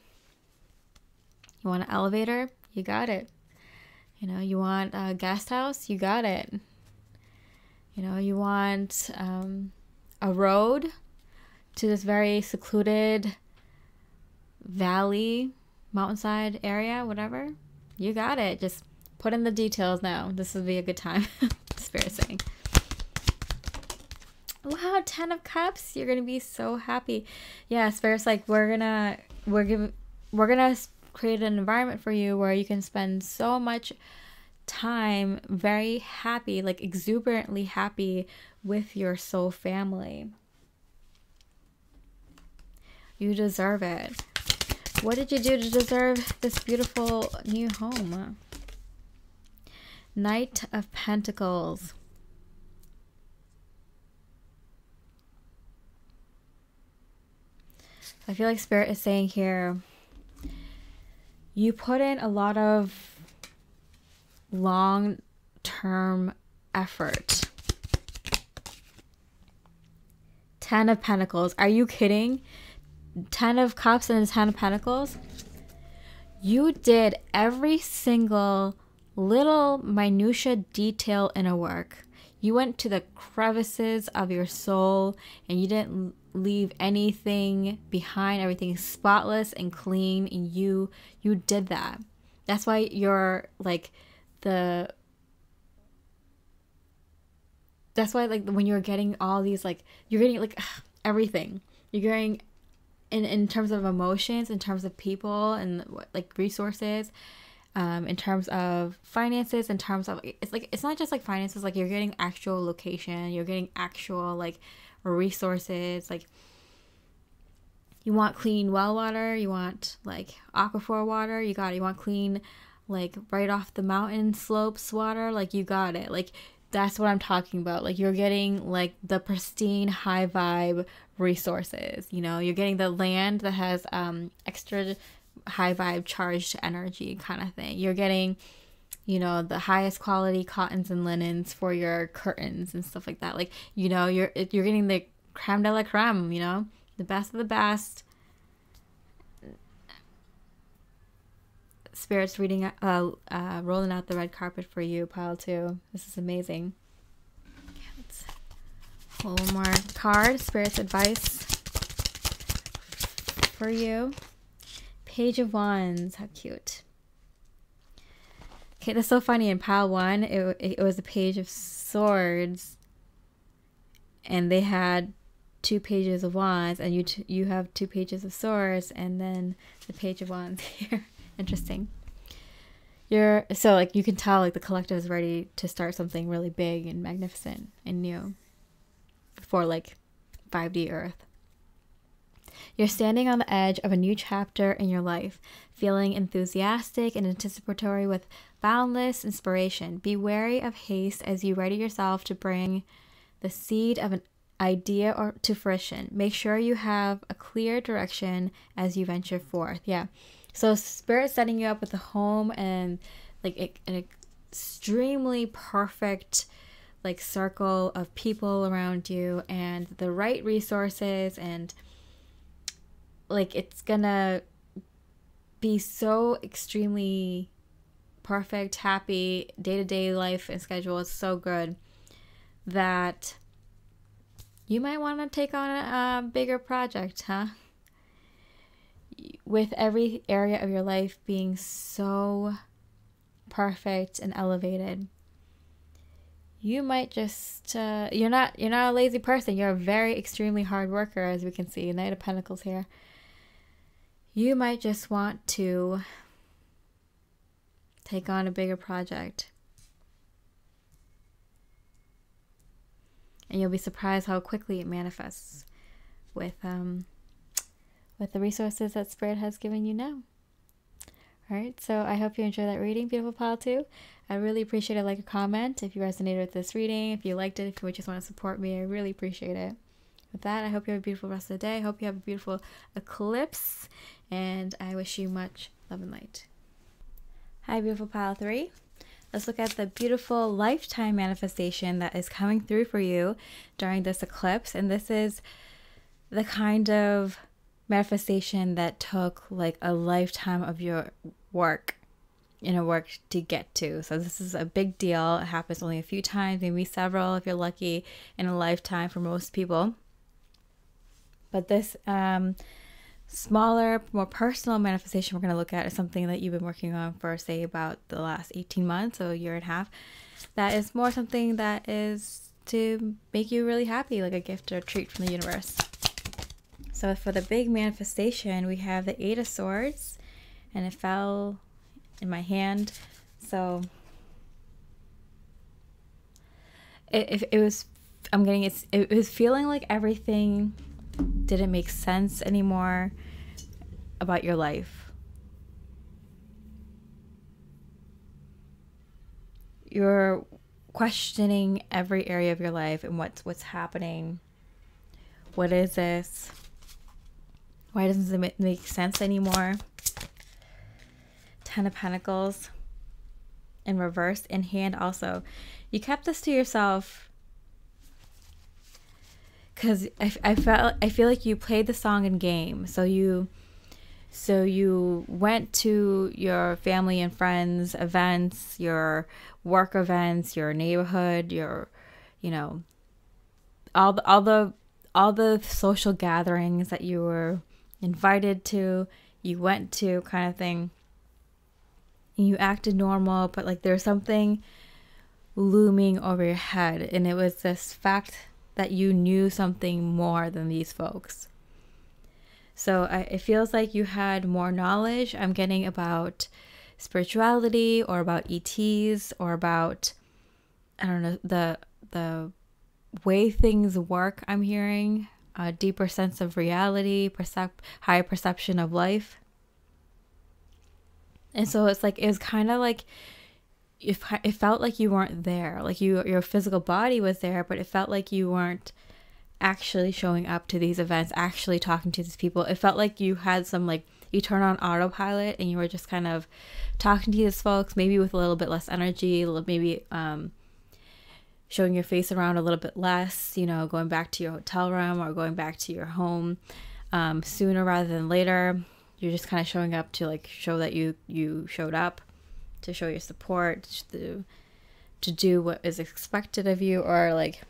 You want an elevator? You got it. You know, you want a guest house? You got it. You know, you want a road to this very secluded valley, mountainside area, whatever. You got it. Just put in the details now. This would be a good time. Spirit saying. Wow, 10 of Cups. You're gonna be so happy. Yeah, Spirit's like, we're gonna create an environment for you where you can spend so much time very happy, like exuberantly happy with your soul family. You deserve it. What did you do to deserve this beautiful new home? Knight of Pentacles. I feel like Spirit is saying here, you put in a lot of long-term effort. 10 of Pentacles. Are you kidding? 10 of Cups and 10 of Pentacles. You did every single little minutia detail in a work. You went to the crevices of your soul and you didn't leave anything behind. Everything is spotless and clean, and you did that. That's why you're like that's why, like, when you're getting all these, like, you're getting like everything. You're getting in terms of emotions, in terms of people, and like resources, in terms of finances, in terms of, it's not just like finances, like you're getting actual location, you're getting actual like resources. Like, you want clean well water, you want like aquifer water, you want clean, like right off the mountain slopes water, like you got it. Like, that's what I'm talking about. Like, you're getting like the pristine high vibe resources, you know, you're getting the land that has extra high vibe charged energy kind of thing. You're getting, you know, the highest quality cottons and linens for your curtains and stuff like that. Like, you know, you're getting the creme de la creme, you know, the best of the best. Spirits rolling out the red carpet for you, pile 2. This is amazing. Okay, let's pull one more card. Spirits advice for you. Page of Wands. How cute. Okay, that's so funny. In pile 1, it was a Page of Swords, and they had 2 pages of Wands, and you have 2 pages of Swords, and then the Page of Wands here. Interesting. So like, you can tell like the collective is ready to start something really big and magnificent and new for like 5D Earth. You're standing on the edge of a new chapter in your life, feeling enthusiastic and anticipatory with boundless inspiration. Be wary of haste as you ready yourself to bring the seed of an idea to fruition. Make sure you have a clear direction as you venture forth. Yeah. So Spirit's setting you up with a home and like an extremely perfect like circle of people around you and the right resources, and like it's gonna be so extremely perfect, happy day-to-day life and schedule is so good that you might want to take on a bigger project, huh? With every area of your life being so perfect and elevated, you might just you're not a lazy person. You're a very extremely hard worker, as we can see. Knight of Pentacles here. You might just want to take on a bigger project, and you'll be surprised how quickly it manifests with the resources that Spirit has given you now. All right, so I hope you enjoyed that reading, beautiful pile 2. I really appreciate it. Like a comment if you resonated with this reading, if you liked it, if you just want to support me, I really appreciate it. With that, I hope you have a beautiful rest of the day. I hope you have a beautiful eclipse, and I wish you much love and light. Hi, beautiful pile 3. Let's look at the beautiful lifetime manifestation that is coming through for you during this eclipse. And this is the kind of manifestation that took like a lifetime of your work to get to. So this is a big deal. It happens only a few times, maybe several if you're lucky, in a lifetime for most people. But this smaller, more personal manifestation we're going to look at is something that you've been working on for, say, about the last 18 months, so a year and a half. That is more something that is to make you really happy, like a gift or a treat from the universe. So for the big manifestation, we have the 8 of Swords, and it fell in my hand. So it was feeling like everything didn't make sense anymore about your life. You're questioning every area of your life and what's happening. What is this? Why doesn't it make sense anymore? 10 of Pentacles. in reverse, in hand also. You kept this to yourself because I feel like you played the song in game. So you went to your family and friends events, your work events, your neighborhood, your, you know, all the social gatherings that you were invited to, you went to, kind of thing. And you acted normal, but like there's something looming over your head, and it was this fact that you knew something more than these folks. So it feels like you had more knowledge, I'm getting, about spirituality or about ETs or about, I don't know, the way things work. I'm hearing a deeper sense of reality, higher perception of life. And so it's like, it was kind of like, it felt like you weren't there. Like your physical body was there, but it felt like you weren't actually showing up to these events, actually talking to these people. It felt like you had some, like, you turn on autopilot and you were just kind of talking to these folks, maybe with a little bit less energy, maybe showing your face around a little bit less, you know, going back to your hotel room or going back to your home sooner rather than later. You're just kind of showing up to, like, show that you showed up, to show your support, to do what is expected of you, or like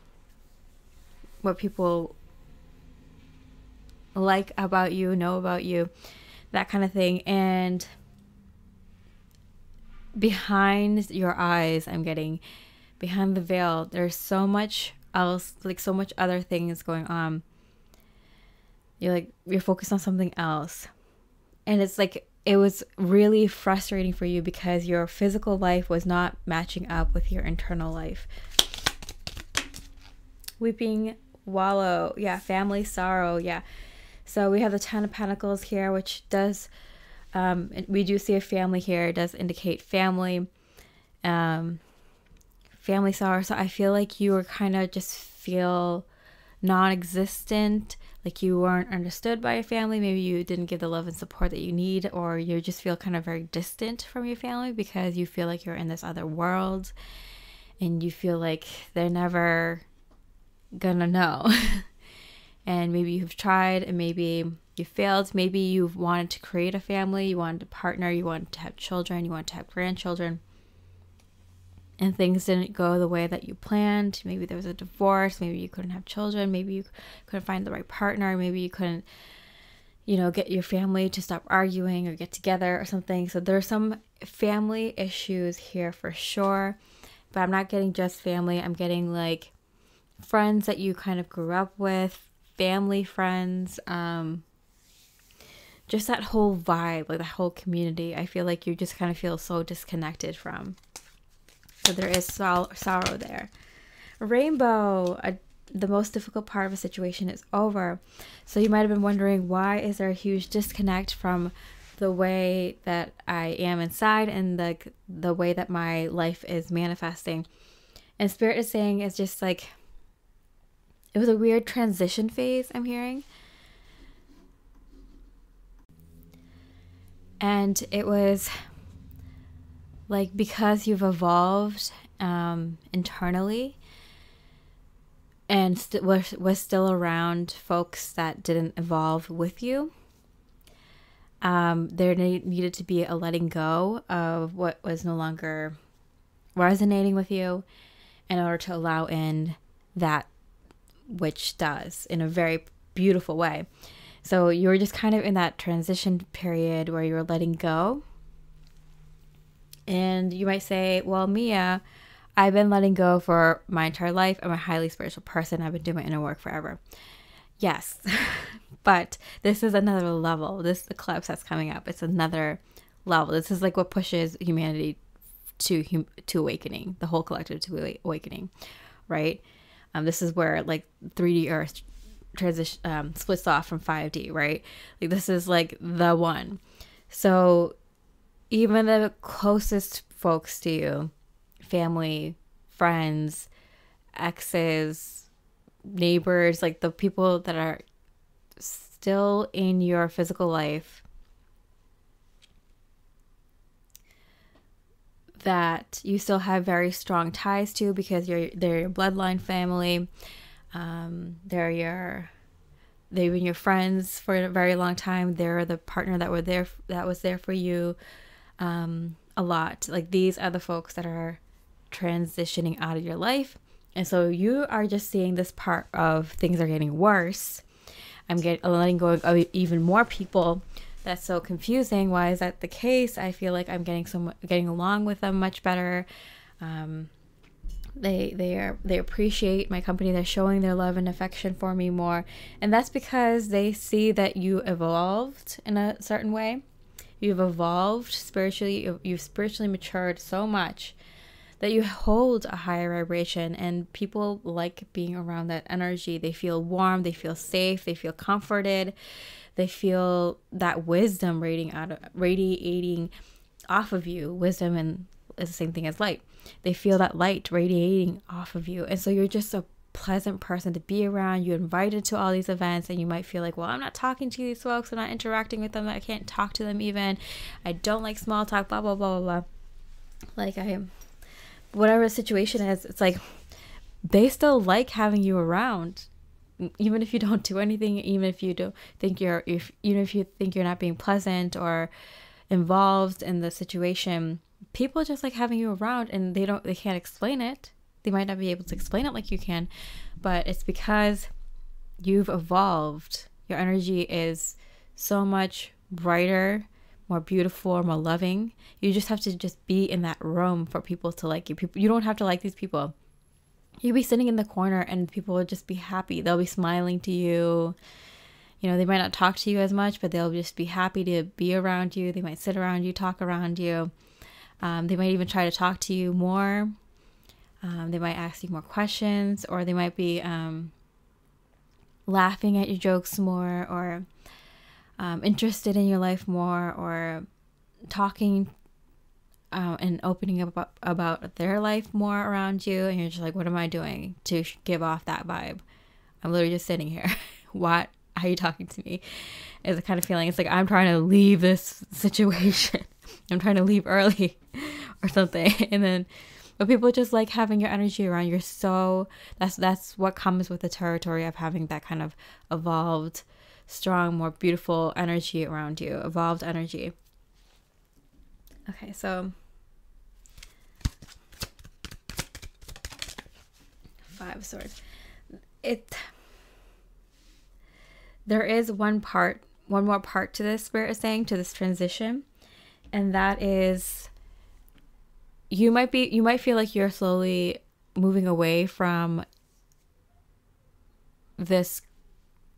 what people like about you, know about you, that kind of thing. And behind your eyes, I'm getting, behind the veil, there's so much else, like so much other things going on. You're focused on something else. And it's like, it was really frustrating for you because your physical life was not matching up with your internal life. Weeping wallow, yeah, family sorrow, yeah. So we have the Ten of Pentacles here, which does, we do see a family here. It does indicate family, family sorrow. So I feel like you were kind of just feel non-existent, like you weren't understood by your family. Maybe you didn't give the love and support that you need, or you just feel kind of very distant from your family because you feel like you're in this other world and you feel like they're never gonna know. And maybe you've tried and maybe you failed. Maybe you've wanted to create a family, you wanted to partner, you wanted to have children, you wanted to have grandchildren, and things didn't go the way that you planned. Maybe there was a divorce, maybe you couldn't have children, maybe you couldn't find the right partner, maybe you couldn't, you know, get your family to stop arguing or get together or something. So there's some family issues here for sure, but I'm not getting just family. I'm getting like friends that you kind of grew up with, family friends, just that whole vibe, like the whole community. I feel like you just kind of feel so disconnected from. So there is sorrow there. Rainbow, the most difficult part of a situation is over. So you might have been wondering, why is there a huge disconnect from the way that I am inside and the way that my life is manifesting? And Spirit is saying it's just like, it was a weird transition phase, I'm hearing. And it was like, because you've evolved internally and was still around folks that didn't evolve with you, there needed to be a letting go of what was no longer resonating with you in order to allow in that which does, in a very beautiful way. So you were just kind of in that transition period where you were letting go. And you might say, well, Mia, I've been letting go for my entire life. I'm a highly spiritual person. I've been doing my inner work forever. Yes, but this is another level. This eclipse that's coming up, it's another level. This is like what pushes humanity to awakening, the whole collective to awakening, right? This is where like 3D Earth transition splits off from 5D, right? Like this is like the one. So even the closest folks to you, family, friends, exes, neighbors, like the people that are still in your physical life, that you still have very strong ties to, because they're your bloodline family. They've been your friends for a very long time. They're the partner that was there for you a lot. Like, these are the folks that are transitioning out of your life. And so you are just seeing this part of things are getting worse. I'm letting go of even more people. That's so confusing. Why is that the case? I feel like I'm getting along with them much better. They appreciate my company. They're showing their love and affection for me more, and that's because they see that you evolved in a certain way. You've evolved spiritually. You've spiritually matured so much that you hold a higher vibration, and people like being around that energy. They feel warm. They feel safe. They feel comforted. They feel that wisdom radiating off of you. Wisdom is the same thing as light. They feel that light radiating off of you. And so you're just a pleasant person to be around. You're invited to all these events, and you might feel like, well, I'm not talking to these folks. I'm not interacting with them. I can't talk to them even. I don't like small talk, blah, blah, blah, blah, blah. Like, whatever the situation is, it's like they still like having you around. Even if you don't do anything, even if you think you're not being pleasant or involved in the situation, people just like having you around, and they can't explain it. They might not be able to explain it like you can, but it's because you've evolved. Your energy is so much brighter, more beautiful, more loving. You just have to just be in that room for people to like you. You don't have to like these people. You'll be sitting in the corner and people will just be happy. They'll be smiling to you. You know, they might not talk to you as much, but they'll just be happy to be around you. They might sit around you, talk around you. They might even try to talk to you more. They might ask you more questions, or they might be laughing at your jokes more, or interested in your life more, or talking and opening up about their life more around you. And you're just like, what am I doing to give off that vibe? I'm literally just sitting here. What are you talking to me? Is the kind of feeling. It's like I'm trying to leave this situation. I'm trying to leave early or something. But people just like having your energy around. You're so, that's what comes with the territory of having that kind of evolved, strong, more beautiful energy around you. Evolved energy. Okay, so 5 of Swords. There is one more part to this, Spirit is saying, to this transition, and that is you might feel like you're slowly moving away from this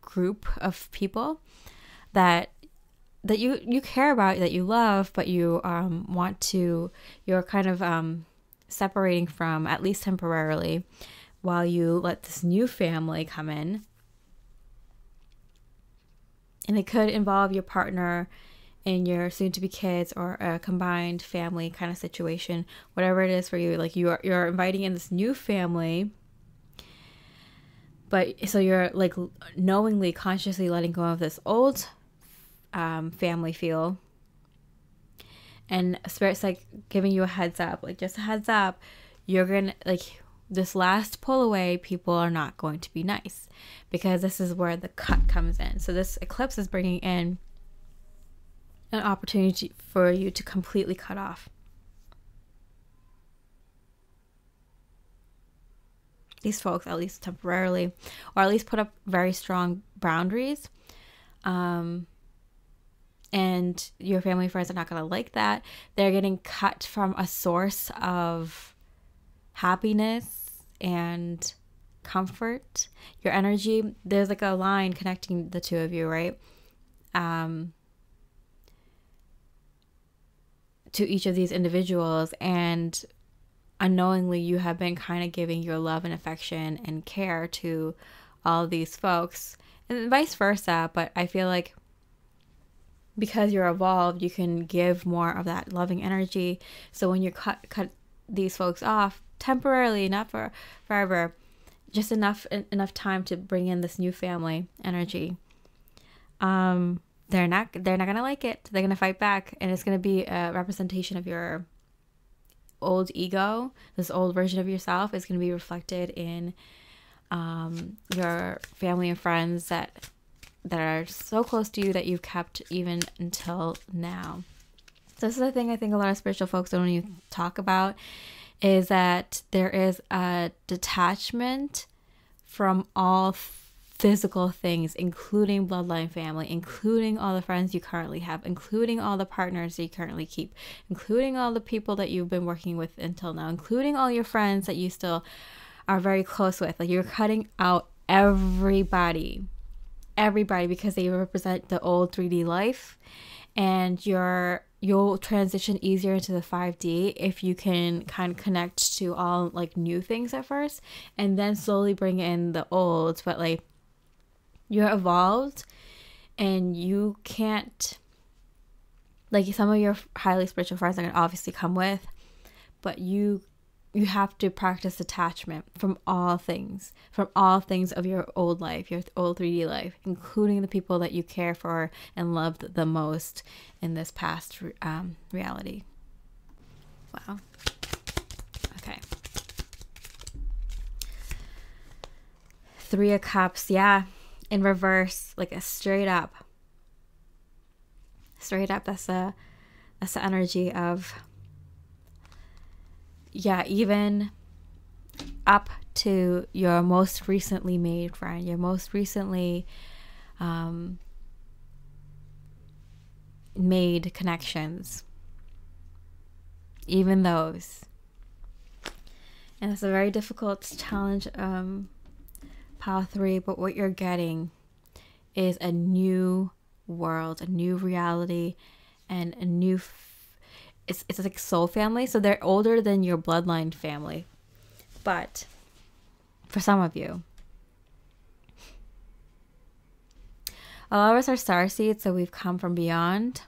group of people that you care about, that you love, but you're kind of separating from, at least temporarily, while you let this new family come in. And it could involve your partner and your soon-to-be kids, or a combined family kind of situation, whatever it is for you. Like you're inviting in this new family, but so you're like knowingly, consciously letting go of this old family feel. And Spirit's like giving you a heads up, like just a heads up, you're gonna, like, this last pull away, people are not going to be nice, because this is where the cut comes in. So this eclipse is bringing in an opportunity for you to completely cut off these folks, at least temporarily, or at least put up very strong boundaries. And your family friends are not going to like that. They're getting cut from a source of happiness and comfort. Your energy, there's like a line connecting the two of you, right? To each of these individuals, and unknowingly you have been kind of giving your love and affection and care to all these folks, and vice versa. But I feel like because you're evolved, you can give more of that loving energy. So when you cut these folks off temporarily, not for forever, just enough time to bring in this new family energy, they're not gonna like it. They're gonna fight back, and it's gonna be a representation of your old ego, this old version of yourself is going to be reflected in your family and friends that are so close to you that you've kept even until now. So this is the thing I think a lot of spiritual folks don't even talk about, is that there is a detachment from all physical things, including bloodline family, including all the friends you currently have, including all the partners that you currently keep, including all the people that you've been working with until now, including all your friends that you still are very close with. Like, you're cutting out everybody because they represent the old 3D life, and you'll transition easier into the 5D if you can kind of connect to all like new things at first and then slowly bring in the old. But like, you're evolved and you can't, like, some of your highly spiritual friends are going to obviously come with, but you have to practice detachment from all things of your old life, your old 3D life, including the people that you care for and loved the most in this past reality. Wow. Okay. 3 of Cups, yeah, in reverse, like a straight up. That's the energy of, yeah, even up to your most recently made friend, your most recently made connections, even those. And it's a very difficult challenge, Pile 3, but what you're getting is a new world, a new reality, and a new it's like soul family. So they're older than your bloodline family, but for some of you, a lot of us are starseeds, so we've come from beyond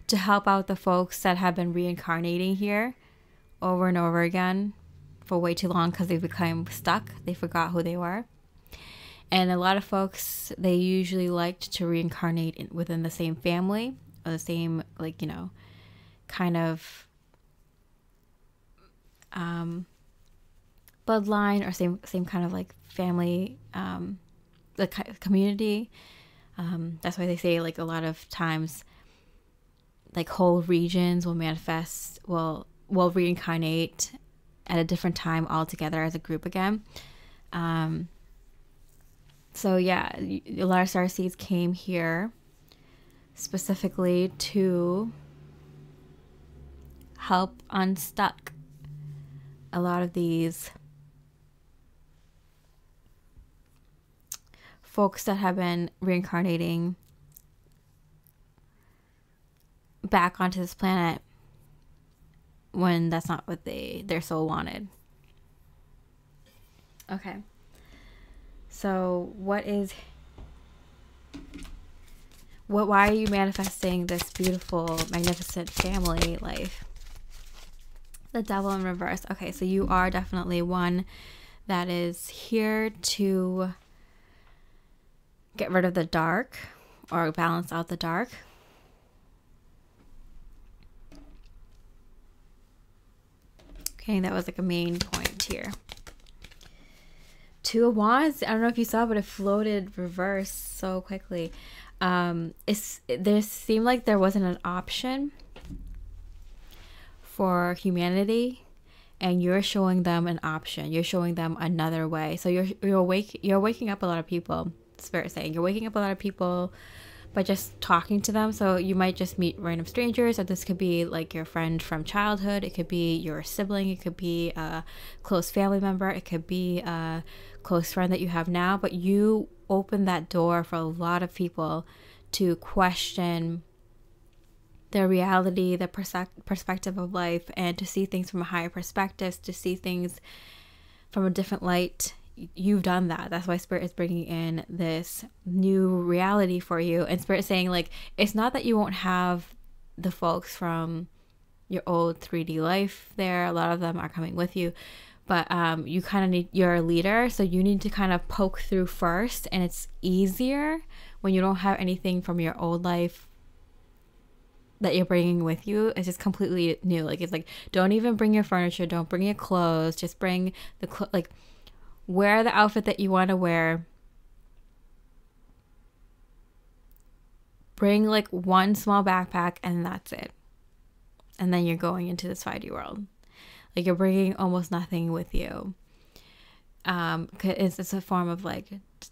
to help out the folks that have been reincarnating here over and over again for way too long because they became stuck. They forgot who they were. And a lot of folks, they usually liked to reincarnate within the same family or the same, like, you know, kind of bloodline, or same kind of like family, the community. That's why they say, like, a lot of times, like, whole regions will manifest, will reincarnate at a different time altogether as a group again. So yeah, a lot of starseeds came here specifically to help unstuck a lot of these folks that have been reincarnating back onto this planet when that's not what their soul wanted. Okay. So why are you manifesting this beautiful, magnificent family life? The Devil in reverse. Okay, so you are definitely one that is here to get rid of the dark or balance out the dark. Okay, that was like a main point here. 2 of Wands. I don't know if you saw, but it floated reverse so quickly. There seemed like there wasn't an option for humanity, and you're showing them an option. You're showing them another way. So you're waking up a lot of people. Spirit saying you're waking up a lot of people by just talking to them. So you might just meet random strangers, or this could be like your friend from childhood. It could be your sibling. It could be a close family member. It could be a close friend that you have now. But you open that door for a lot of people to question their reality, their perspective of life, and to see things from a higher perspective, to see things from a different light. You've done that. That's why Spirit is bringing in this new reality for you. And Spirit is saying, like, it's not that you won't have the folks from your old 3D life there. A lot of them are coming with you, but you kind of you're a leader, so you need to kind of poke through first. And it's easier when you don't have anything from your old life that you're bringing with you is just completely new. Like, it's like, don't even bring your furniture, don't bring your clothes, just bring the like, wear the outfit that you want to wear. Bring like one small backpack and that's it. And then you're going into this 5D world. Like, you're bringing almost nothing with you. It's a form of like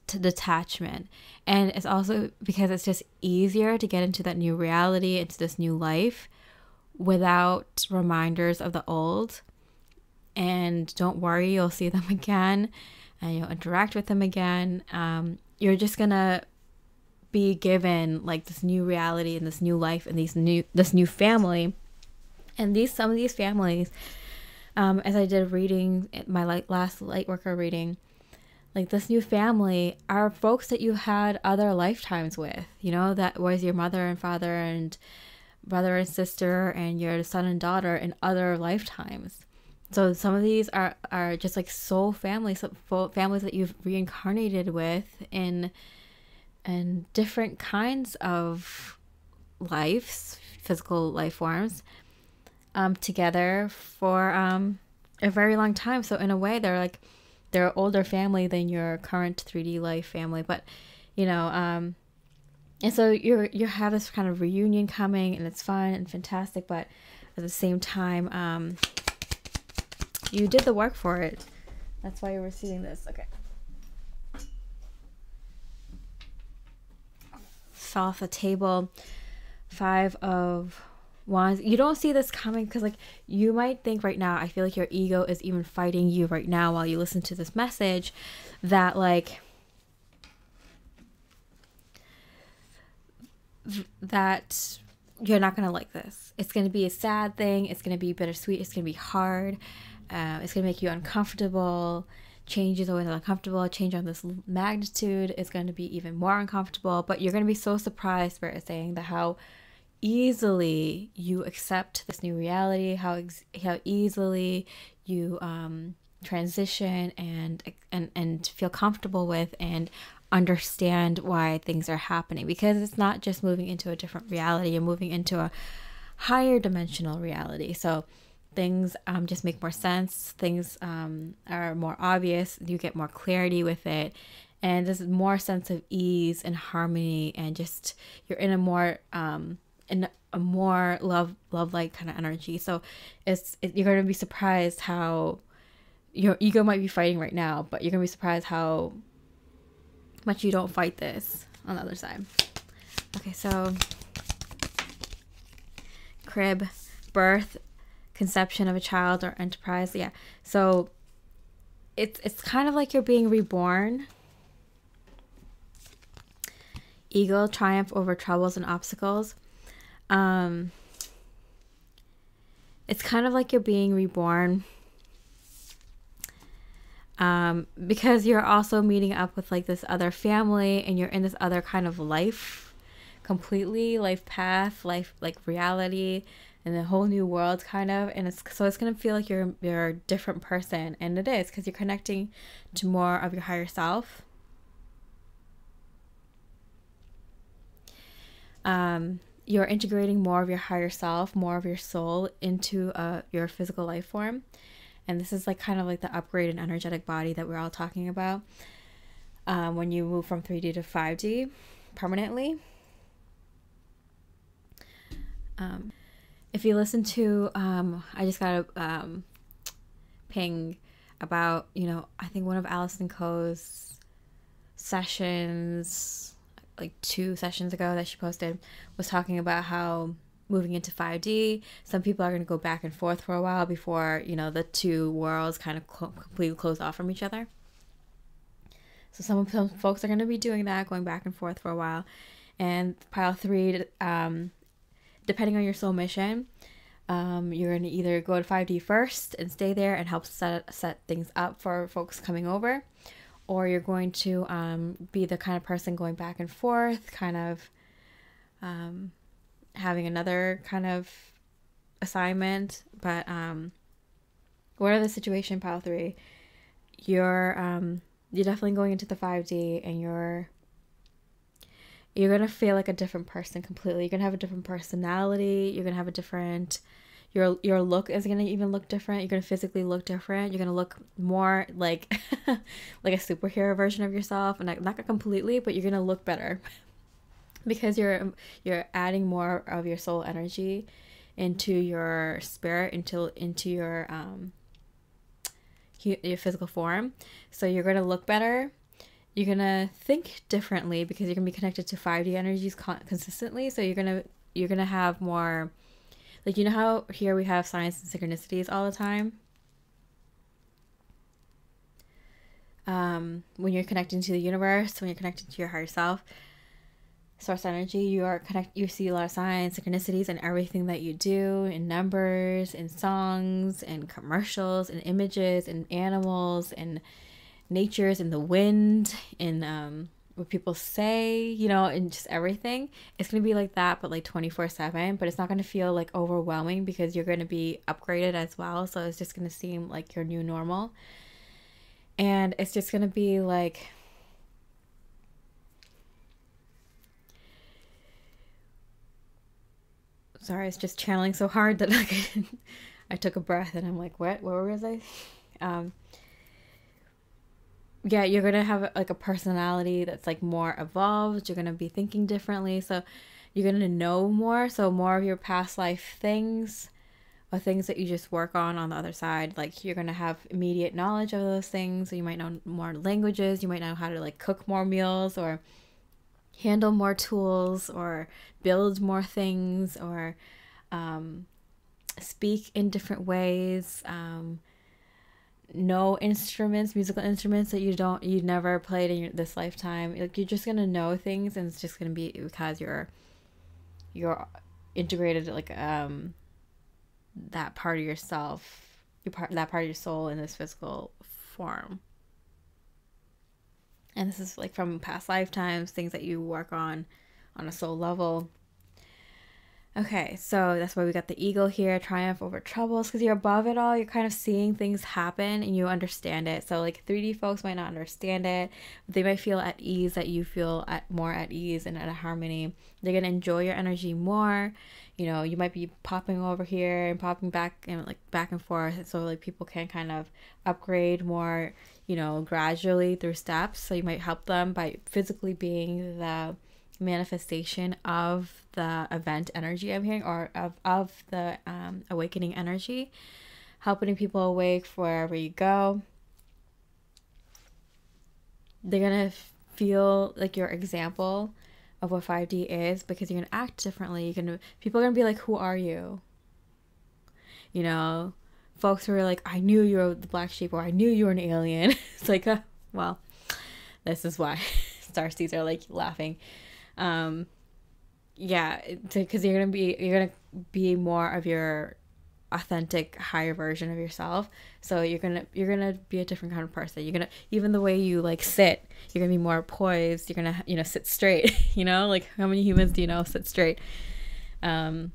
detachment. And it's also because it's just easier to get into that new reality, into this new life without reminders of the old. And don't worry, you'll see them again and you'll interact with them again. You're just gonna be given like this new reality and this new life and this new family. And some of these families, as I did reading my last lightworker reading, like, this new family are folks that you had other lifetimes with, you know, that was your mother and father and brother and sister and your son and daughter in other lifetimes. So some of these are just like soul families, families that you've reincarnated with in different kinds of lives, physical life forms, together for a very long time. So in a way, they're an older family than your current 3D life family. But, you know, and so you have this kind of reunion coming, and it's fun and fantastic. But at the same time, you did the work for it. That's why you're receiving this. Okay. Fell off the table. 5 of Wands. You don't see this coming because, like, you might think right now, I feel like your ego is even fighting you right now while you listen to this message, that like that you're not gonna like this. It's gonna be a sad thing. It's gonna be bittersweet. It's gonna be hard. It's gonna make you uncomfortable. Change is always uncomfortable. Change on this magnitude is going to be even more uncomfortable. But you're going to be so surprised, Spirit is saying, that how easily you accept this new reality, how easily you transition and feel comfortable with and understand why things are happening. Because it's not just moving into a different reality, you're moving into a higher dimensional reality. So things just make more sense. Things are more obvious. You get more clarity with it, and there's more sense of ease and harmony, and just you're in a more love-like kind of energy. So you're going to be surprised how your ego might be fighting right now, but you're going to be surprised how much you don't fight this on the other side. Okay, so crib, birth, conception of a child or enterprise. Yeah, so it's kind of like you're being reborn. Eagle, triumph over troubles and obstacles. It's kind of like you're being reborn, because you're also meeting up with like this other family, and you're in this other kind of life, completely life path, life like reality, and a whole new world kind of. And it's gonna feel like you're a different person, and it is, because you're connecting to more of your higher self. You're integrating more of your higher self, more of your soul into your physical life form. And this is like kind of like the upgraded energetic body that we're all talking about when you move from 3D to 5D permanently. If you listen to, I just got a ping about, I think one of Allison Coe's sessions, like 2 sessions ago that she posted, was talking about how moving into 5D, some people are going to go back and forth for a while before, the 2 worlds kind of completely close off from each other. So some folks are going to be doing that, going back and forth for a while. And pile 3, depending on your soul mission, you're going to either go to 5D first and stay there and help set things up for folks coming over, or you're going to be the kind of person going back and forth, kind of having another kind of assignment. But whatever the situation, pile 3, you're definitely going into the 5D, and you're going to feel like a different person completely. You're going to have a different personality. You're going to have a different, your look is going to even look different. You're going to physically look different. You're going to look more like like a superhero version of yourself, and not completely, but you're going to look better because you're adding more of your soul energy into your spirit, into your physical form. So you're going to look better. You're going to think differently because you're going to be connected to 5D energies consistently. So you're going to have more, like, you know how here we have signs and synchronicities all the time? When you're connecting to the universe, when you're connecting to your higher self, source energy, you see a lot of signs, synchronicities, and everything that you do, in numbers, in songs, and commercials, and images, and animals, and natures, in the wind, in what people say, you know, and just everything. It's gonna be like that, but like 24/7. But it's not gonna feel like overwhelming because you're gonna be upgraded as well. So it's just gonna seem like your new normal, and it's just gonna be like, sorry, it's just channeling so hard that like I took a breath and I'm like, what was I? Yeah, you're gonna have like a personality that's like more evolved. You're gonna be thinking differently, so you're gonna know more. So more of your past life things, or things that you just work on the other side, like you're gonna have immediate knowledge of those things. So you might know more languages. You might know how to like cook more meals, or handle more tools, or build more things, or speak in different ways. Know instruments, musical instruments that you never played in this lifetime. Like, you're just gonna know things, and it's just gonna be because you're integrated, like that part of yourself, that part of your soul in this physical form. And this is like from past lifetimes, things that you work on a soul level. Okay, so that's why we got the eagle here, triumph over troubles, because you're above it all. You're kind of seeing things happen and you understand it. So like 3D folks might not understand it, but they might feel at ease, that you feel more at ease and at a harmony. They're going to enjoy your energy more. You know, you might be popping over here and popping back and like back and forth. So like people can kind of upgrade more, you know, gradually through steps. So you might help them by physically being the manifestation of the event energy I'm hearing, or of the awakening energy, helping people awake wherever you go. They're gonna feel like your example of what 5D is, because you're gonna act differently. People are gonna be like, who are you? You know, folks who are like, I knew you were the black sheep, or I knew you were an alien. It's like, well, this is why starseeds are like laughing. Yeah, because you're gonna be more of your authentic, higher version of yourself. So you're gonna be a different kind of person. You're gonna, even the way you like sit, you're gonna be more poised. You're gonna, you know, sit straight. You know, like how many humans do you know sit straight? The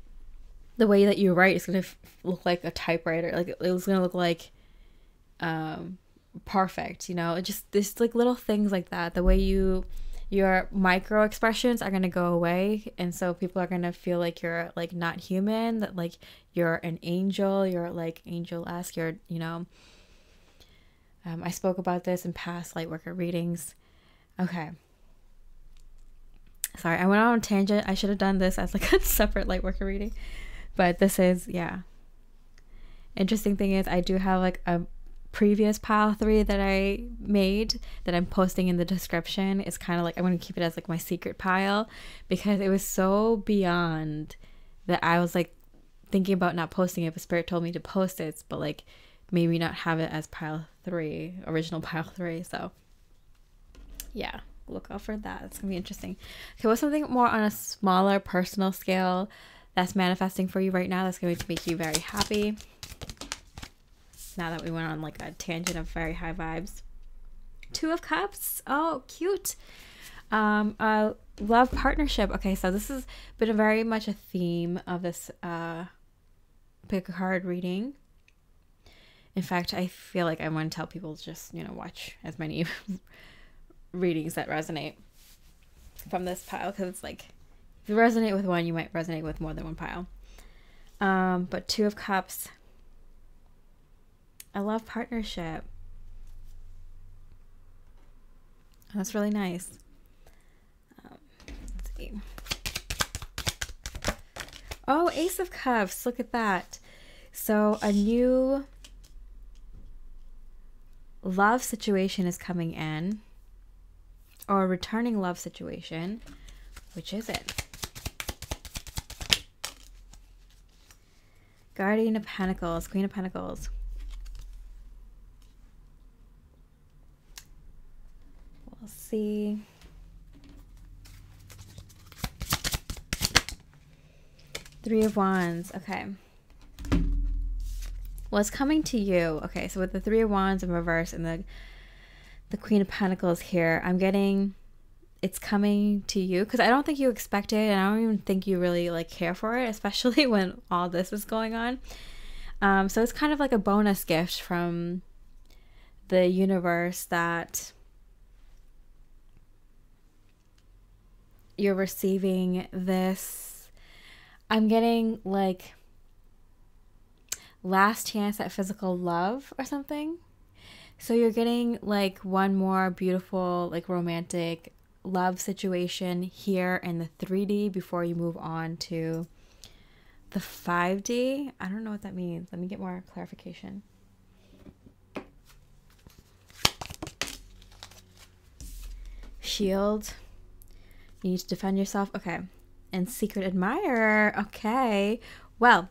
way that you write is gonna look like a typewriter. Like it's gonna look like perfect. You know, just this like little things like that. The way your micro expressions are going to go away, and so people are going to feel like you're like not human, that like you're an angel, you're like angel-esque, you're, you know, I spoke about this in past lightworker readings. Okay, sorry, I went on a tangent. I should have done this as like a separate lightworker reading, but this is, yeah, interesting thing is I do have like a previous pile 3 that I made that I'm posting in the description. It's kind of like, I'm going to keep it as like my secret pile, because it was so beyond that I was like thinking about not posting it, but Spirit told me to post it, but like maybe not have it as pile 3, original pile 3. So yeah, look out for that. It's gonna be interesting. Okay, what's something more on a smaller personal scale that's manifesting for you right now, that's going to make you very happy? Now that we went on like a tangent of very high vibes. 2 of Cups. Oh, cute. Love partnership. Okay, so this has been very much a theme of this pick a card reading. In fact, I feel like I want to tell people to just, you know, watch as many readings that resonate. from this pile, because it's like, if you resonate with one, you might resonate with more than one pile. But Two of Cups. I love partnership. That's really nice. Let's see. Oh, Ace of Cups. Look at that. So a new love situation is coming in, or a returning love situation. Which is it? Guardian of Pentacles, Queen of Pentacles. We'll see. Three of Wands. Okay. Well, it's coming to you. Okay, so with the Three of Wands in reverse and the Queen of Pentacles here, I'm getting it's coming to you, because I don't think you expect it, and I don't even think you really like care for it, especially when all this is going on. So it's kind of like a bonus gift from the universe that you're receiving this. I'm getting like last chance at physical love or something. So you're getting like one more beautiful, like romantic love situation here in the 3D before you move on to the 5D. I don't know what that means. Let me get more clarification. Shield. You need to defend yourself. Okay. And Secret Admirer. Okay. Well,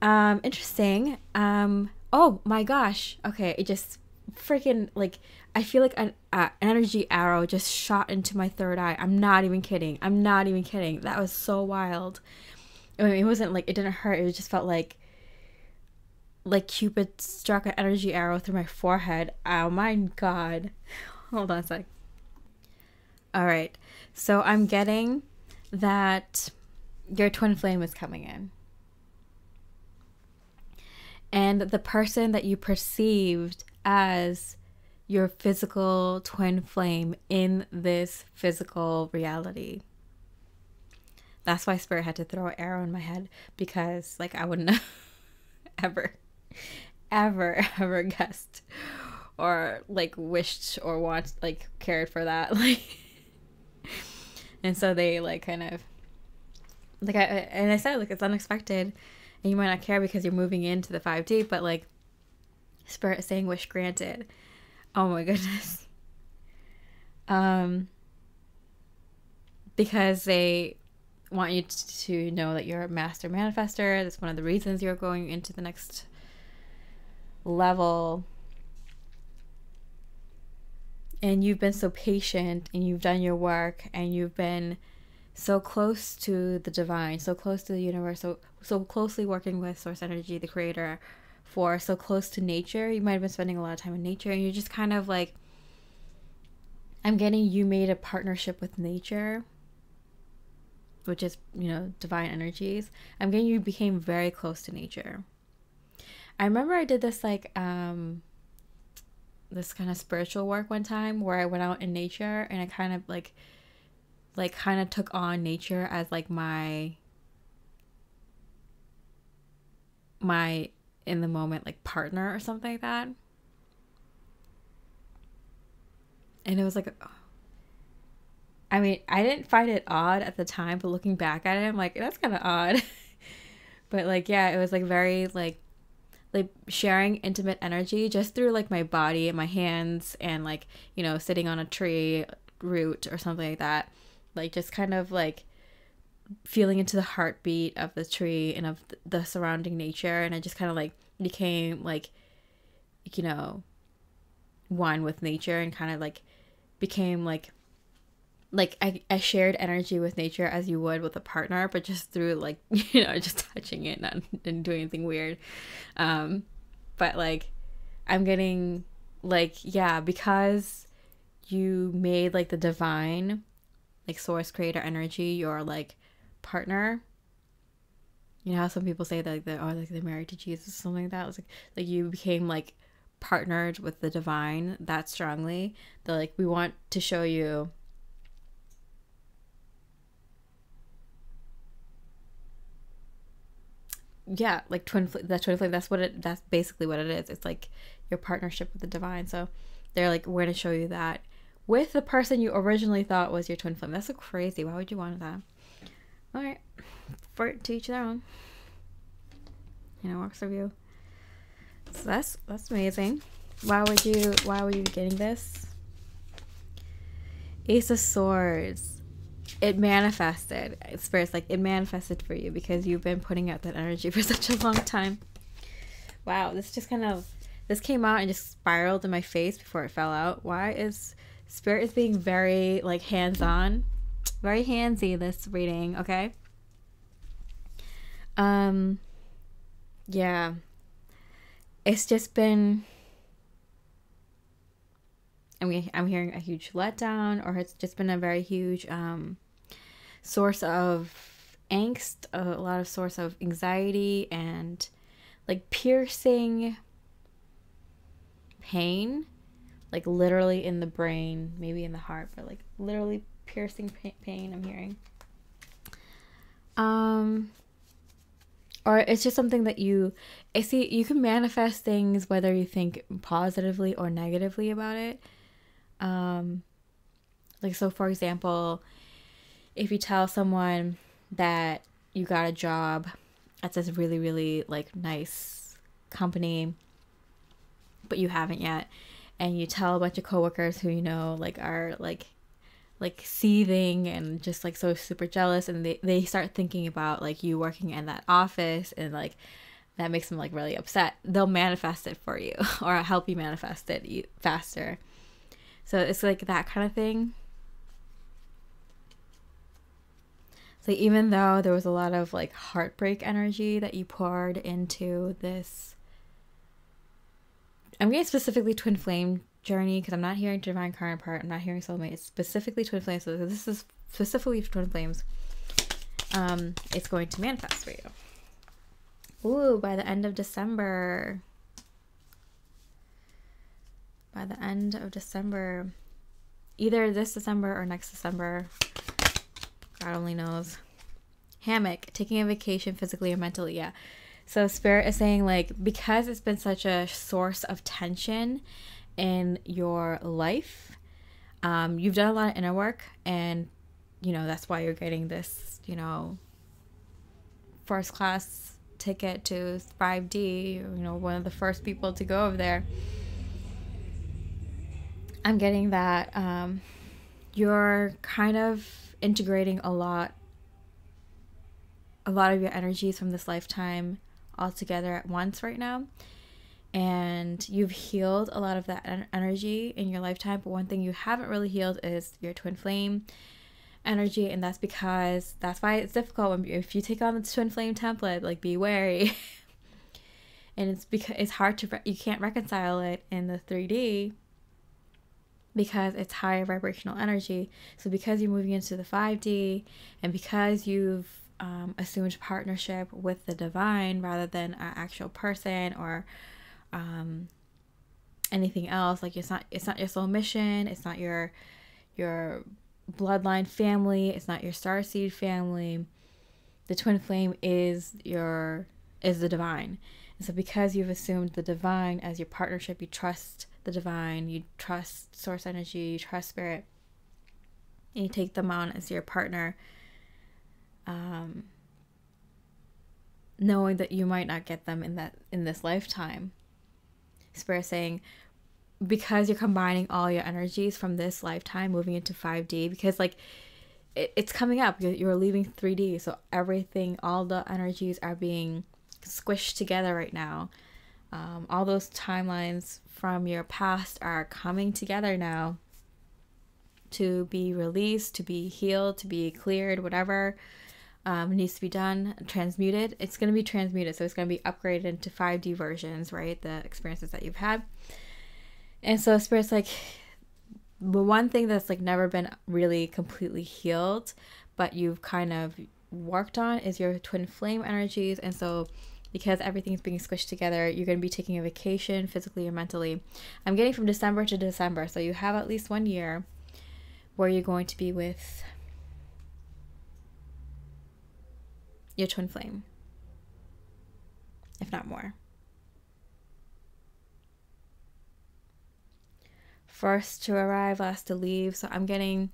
interesting. Oh my gosh. Okay. It just freaking like, I feel like an energy arrow just shot into my third eye. I'm not even kidding. I'm not even kidding. That was so wild. I mean, it wasn't like, it didn't hurt. It just felt like Cupid struck an energy arrow through my forehead. Oh my God. Hold on a sec. All right. So I'm getting that your twin flame is coming in. And the person that you perceived as your physical twin flame in this physical reality. That's why Spirit had to throw an arrow in my head, because like I wouldn't have ever guessed or like wished or want like cared for that. Like, and so they like kind of like I said, like, it's unexpected and you might not care because you're moving into the 5D, but like Spirit is saying wish granted. Oh my goodness. Because they want you to know that you're a master manifester. That's one of the reasons you're going into the next level. And you've been so patient and you've done your work and you've been so close to the divine, so close to the universe, so closely working with source energy, the creator, for so close to nature. You might have been spending a lot of time in nature and you're just kind of like, I'm getting you made a partnership with nature, which is, you know, divine energies. I'm getting you became very close to nature. I remember I did this like this kind of spiritual work one time where I went out in nature and I kind of like kind of took on nature as like my in the moment like partner or something like that. And it was like, I mean, I didn't find it odd at the time, but looking back at it, I'm like, that's kind of odd. But like, yeah, it was like very like sharing intimate energy just through like my body and my hands and like, you know, sitting on a tree root or something like that. Like just kind of like feeling into the heartbeat of the tree and of the surrounding nature. And I just kind of like became like, you know, one with nature and kind of like became like I shared energy with nature as you would with a partner, but just through like, you know, just touching it, not and doing anything weird. But like I'm getting like, yeah, because you made like the divine, like source creator energy your like partner. You know how some people say that like they're married to Jesus or something like that. It was like you became like partnered with the divine that strongly, that like we want to show you yeah, like the twin flame, that's basically what it is. It's like your partnership with the divine. So they're like, we're going to show you that with the person you originally thought was your twin flame. That's so crazy. Why would you want that? All right, to each their own. Works for you. So that's amazing. Why were you getting this? Ace of Swords. It manifested. Spirit's like, it manifested for you because you've been putting out that energy for such a long time. Wow, this came out and just spiraled in my face before it fell out. Why is Spirit is being very like hands-on, very handsy this reading, okay? Yeah. It's just been, I'm hearing a huge letdown, or it's just been a very huge source of angst, a lot of source of anxiety and like piercing pain, like literally in the brain, maybe in the heart, but like literally piercing pain I'm hearing. Or it's just something that you can manifest things whether you think positively or negatively about it. Like, so for example, if you tell someone that you got a job at this really, really like nice company, but you haven't yet, and you tell a bunch of coworkers who like are like seething and just like so super jealous, and they start thinking about like you working in that office, and like that makes them like really upset. They'll manifest it for you or help you manifest it faster. So it's like that kind of thing. So even though there was a lot of like heartbreak energy that you poured into this, I'm getting specifically twin flame journey, because I'm not hearing divine counterpart, I'm not hearing soulmate, it's specifically twin flames. So this is specifically for twin flames. It's going to manifest for you. Ooh, by the end of December. By the end of December. Either this December or next December. God only knows. Hammock, taking a vacation physically or mentally, yeah. So Spirit is saying like, because it's been such a source of tension in your life, you've done a lot of inner work, and that's why you're getting this first class ticket to 5D, one of the first people to go over there. I'm getting that you're kind of integrating a lot of your energies from this lifetime all together at once right now. And you've healed a lot of that energy in your lifetime, but one thing you haven't really healed is your twin flame energy, and that's why it's difficult if you take on the twin flame template. Like, be wary. And it's because it's hard you can't reconcile it in the 3D because it's higher vibrational energy. So because you're moving into the 5D, and because you've assumed partnership with the divine rather than an actual person or anything else, like it's not your soul mission, it's not your bloodline family, it's not your starseed family. The twin flame is the divine. And so because you've assumed the divine as your partnership, you trust the divine, you trust source energy, you trust spirit, and you take them on as your partner, knowing that you might not get them in this lifetime. Spirit saying, because you're combining all your energies from this lifetime moving into 5D, because like it's coming up, you're leaving 3D, so everything, all the energies are being squished together right now. All those timelines from your past are coming together now to be released, to be healed, to be cleared, whatever needs to be done, transmuted. It's going to be transmuted, so it's going to be upgraded into 5D versions, right? The experiences that you've had. And so Spirit's like, the one thing that's like never been really completely healed, but you've kind of worked on, is your twin flame energies. And so because everything's being squished together, you're going to be taking a vacation physically or mentally. I'm getting from December to December, so you have at least 1 year where you're going to be with your twin flame. if not more. First to arrive, last to leave. So I'm getting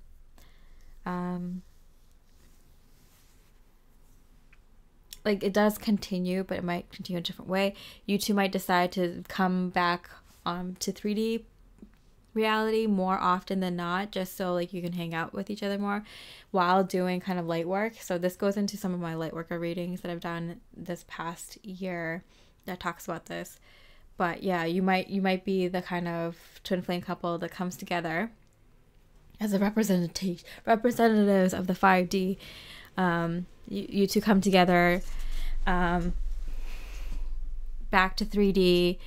like it does continue, but it might continue a different way. You two might decide to come back to 3D reality more often than not, just so like you can hang out with each other more while doing kind of light work. So this goes into some of my light worker readings that I've done this past year that talks about this. But yeah, you might be the kind of twin flame couple that comes together as a representatives of the 5D. You two come together back to 3D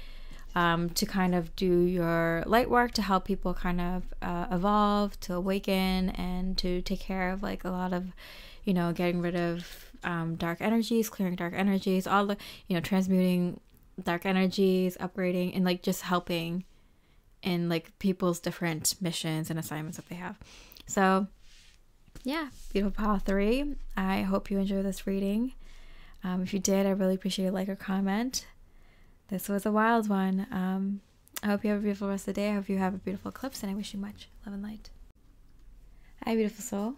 to kind of do your light work, to help people kind of evolve, to awaken, and to take care of like a lot of, you know, getting rid of dark energies, clearing dark energies, all the, you know, transmuting dark energies, upgrading, and like just helping in like people's different missions and assignments that they have. So yeah, beautiful pile 3. I hope you enjoyed this reading. If you did, I really appreciate a like or comment. This was a wild one. I hope you have a beautiful rest of the day. I hope you have a beautiful eclipse, and I wish you much love and light. Hi, beautiful soul.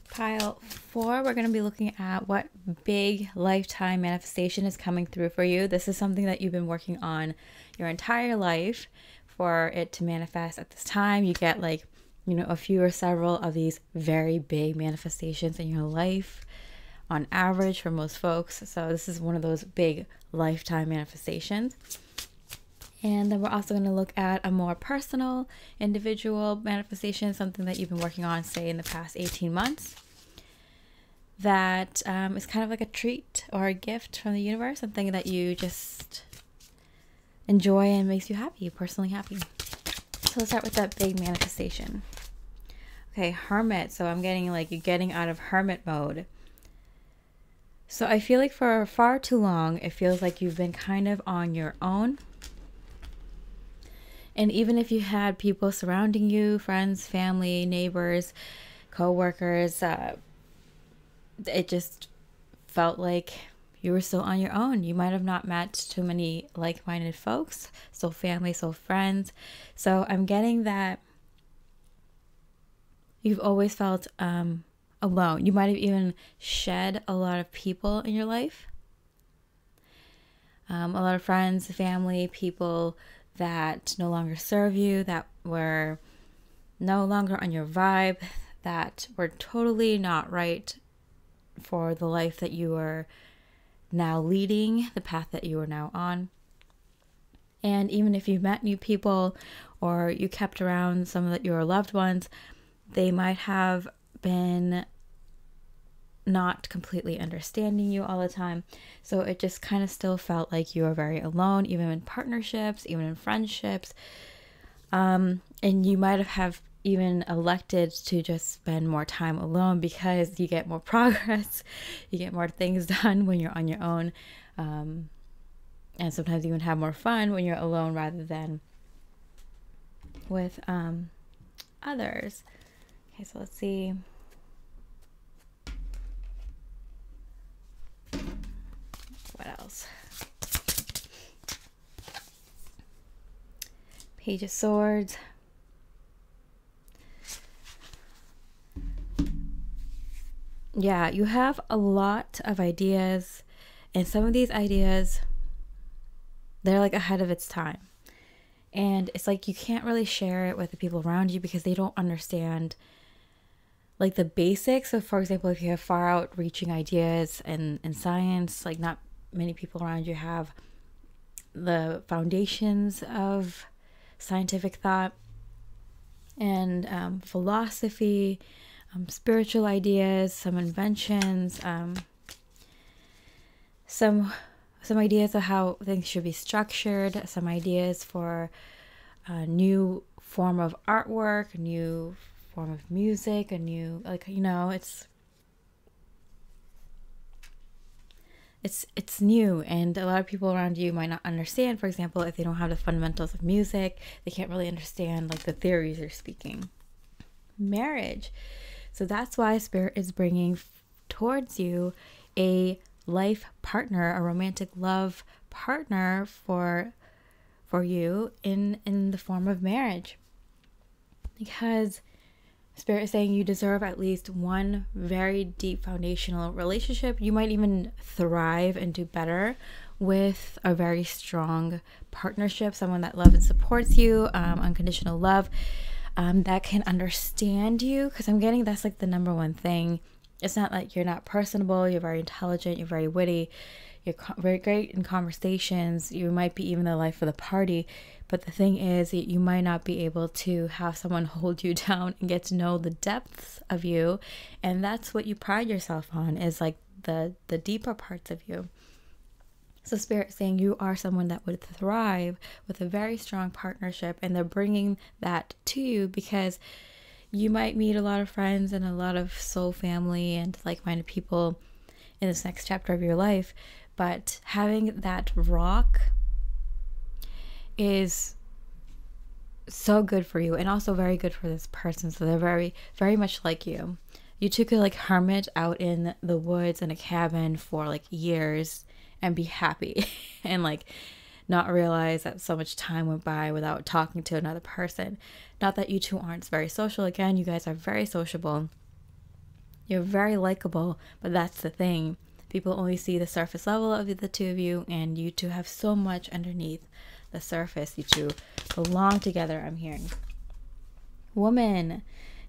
Pile 4, we're going to be looking at what big lifetime manifestation is coming through for you. This is something that you've been working on your entire life for it to manifest at this time. You get like, you know, a few or several of these very big manifestations in your life on average for most folks. So this is one of those big lifetime manifestations. And then we're also going to look at a more personal, individual manifestation, something that you've been working on, say, in the past 18 months. That is kind of like a treat or a gift from the universe, something that you just enjoy and makes you happy, personally happy. So let's start with that big manifestation. Okay, Hermit. So I'm getting like you're getting out of hermit mode. So I feel like for far too long, it feels like you've been kind of on your own. And even if you had people surrounding you, friends, family, neighbors, co-workers, it just felt like you were still on your own. You might have not met too many like-minded folks, still family, still friends. So I'm getting that you've always felt alone. You might have even shed a lot of people in your life. A lot of friends, family, people that no longer serve you, that were no longer on your vibe, that were totally not right for the life that you are now leading, the path that you are now on. And even if you met new people or you kept around some of your loved ones, they might have been not completely understanding you all the time. So it just kind of still felt like you were very alone, even in partnerships, even in friendships. And you might have even elected to just spend more time alone because you get more progress, you get more things done when you're on your own. And sometimes you even have more fun when you're alone rather than with others. Okay, so let's see. What else? Page of Swords. Yeah, you have a lot of ideas, and some of these ideas, they're like ahead of its time. And it's like you can't really share it with the people around you because they don't understand like the basics. So for example, if you have far out reaching ideas in science, like not many people around you have the foundations of scientific thought and philosophy, spiritual ideas, some inventions, some ideas of how things should be structured, some ideas for a new form of artwork, a new form of music, a new, like, you know, it's new, and a lot of people around you might not understand. For example, if they don't have the fundamentals of music, they can't really understand like the theories you're speaking. Marriage. So that's why Spirit is bringing towards you a life partner, a romantic love partner for you in the form of marriage. Because Spirit is saying you deserve at least one very deep foundational relationship. You might even thrive and do better with a very strong partnership, someone that loves and supports you, unconditional love, that can understand you. Because I'm getting that's like the number one thing. It's not like you're not personable, you're very intelligent, you're very witty, you're very great in conversations, you might be even the life of the party. But the thing is, you might not be able to have someone hold you down and get to know the depths of you. And that's what you pride yourself on, is like the deeper parts of you. So Spirit is saying you are someone that would thrive with a very strong partnership. And they're bringing that to you because you might meet a lot of friends and a lot of soul family and like-minded people in this next chapter of your life. But having that rock is so good for you, and also very good for this person. So they're very, very much like you. You two could like hermit out in the woods in a cabin for like years and be happy and like not realize that so much time went by without talking to another person. Not that you two aren't very social. Again, you guys are very sociable. You're very likable, but that's the thing. People only see the surface level of the two of you, and you two have so much underneath the surface. You two belong together, I'm hearing. Woman,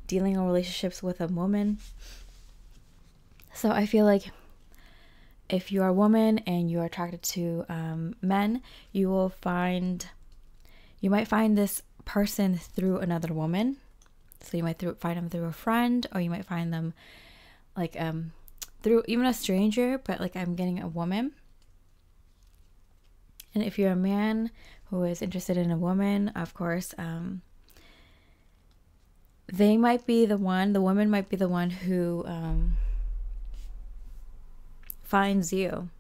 dealing in relationships with a woman. So I feel like if you are a woman and you are attracted to men, you might find this person through another woman. So you might find them through a friend, or you might find them like through even a stranger, but like I'm getting a woman. And if you're a man who is interested in a woman, of course, they might be the woman might be the one who finds you.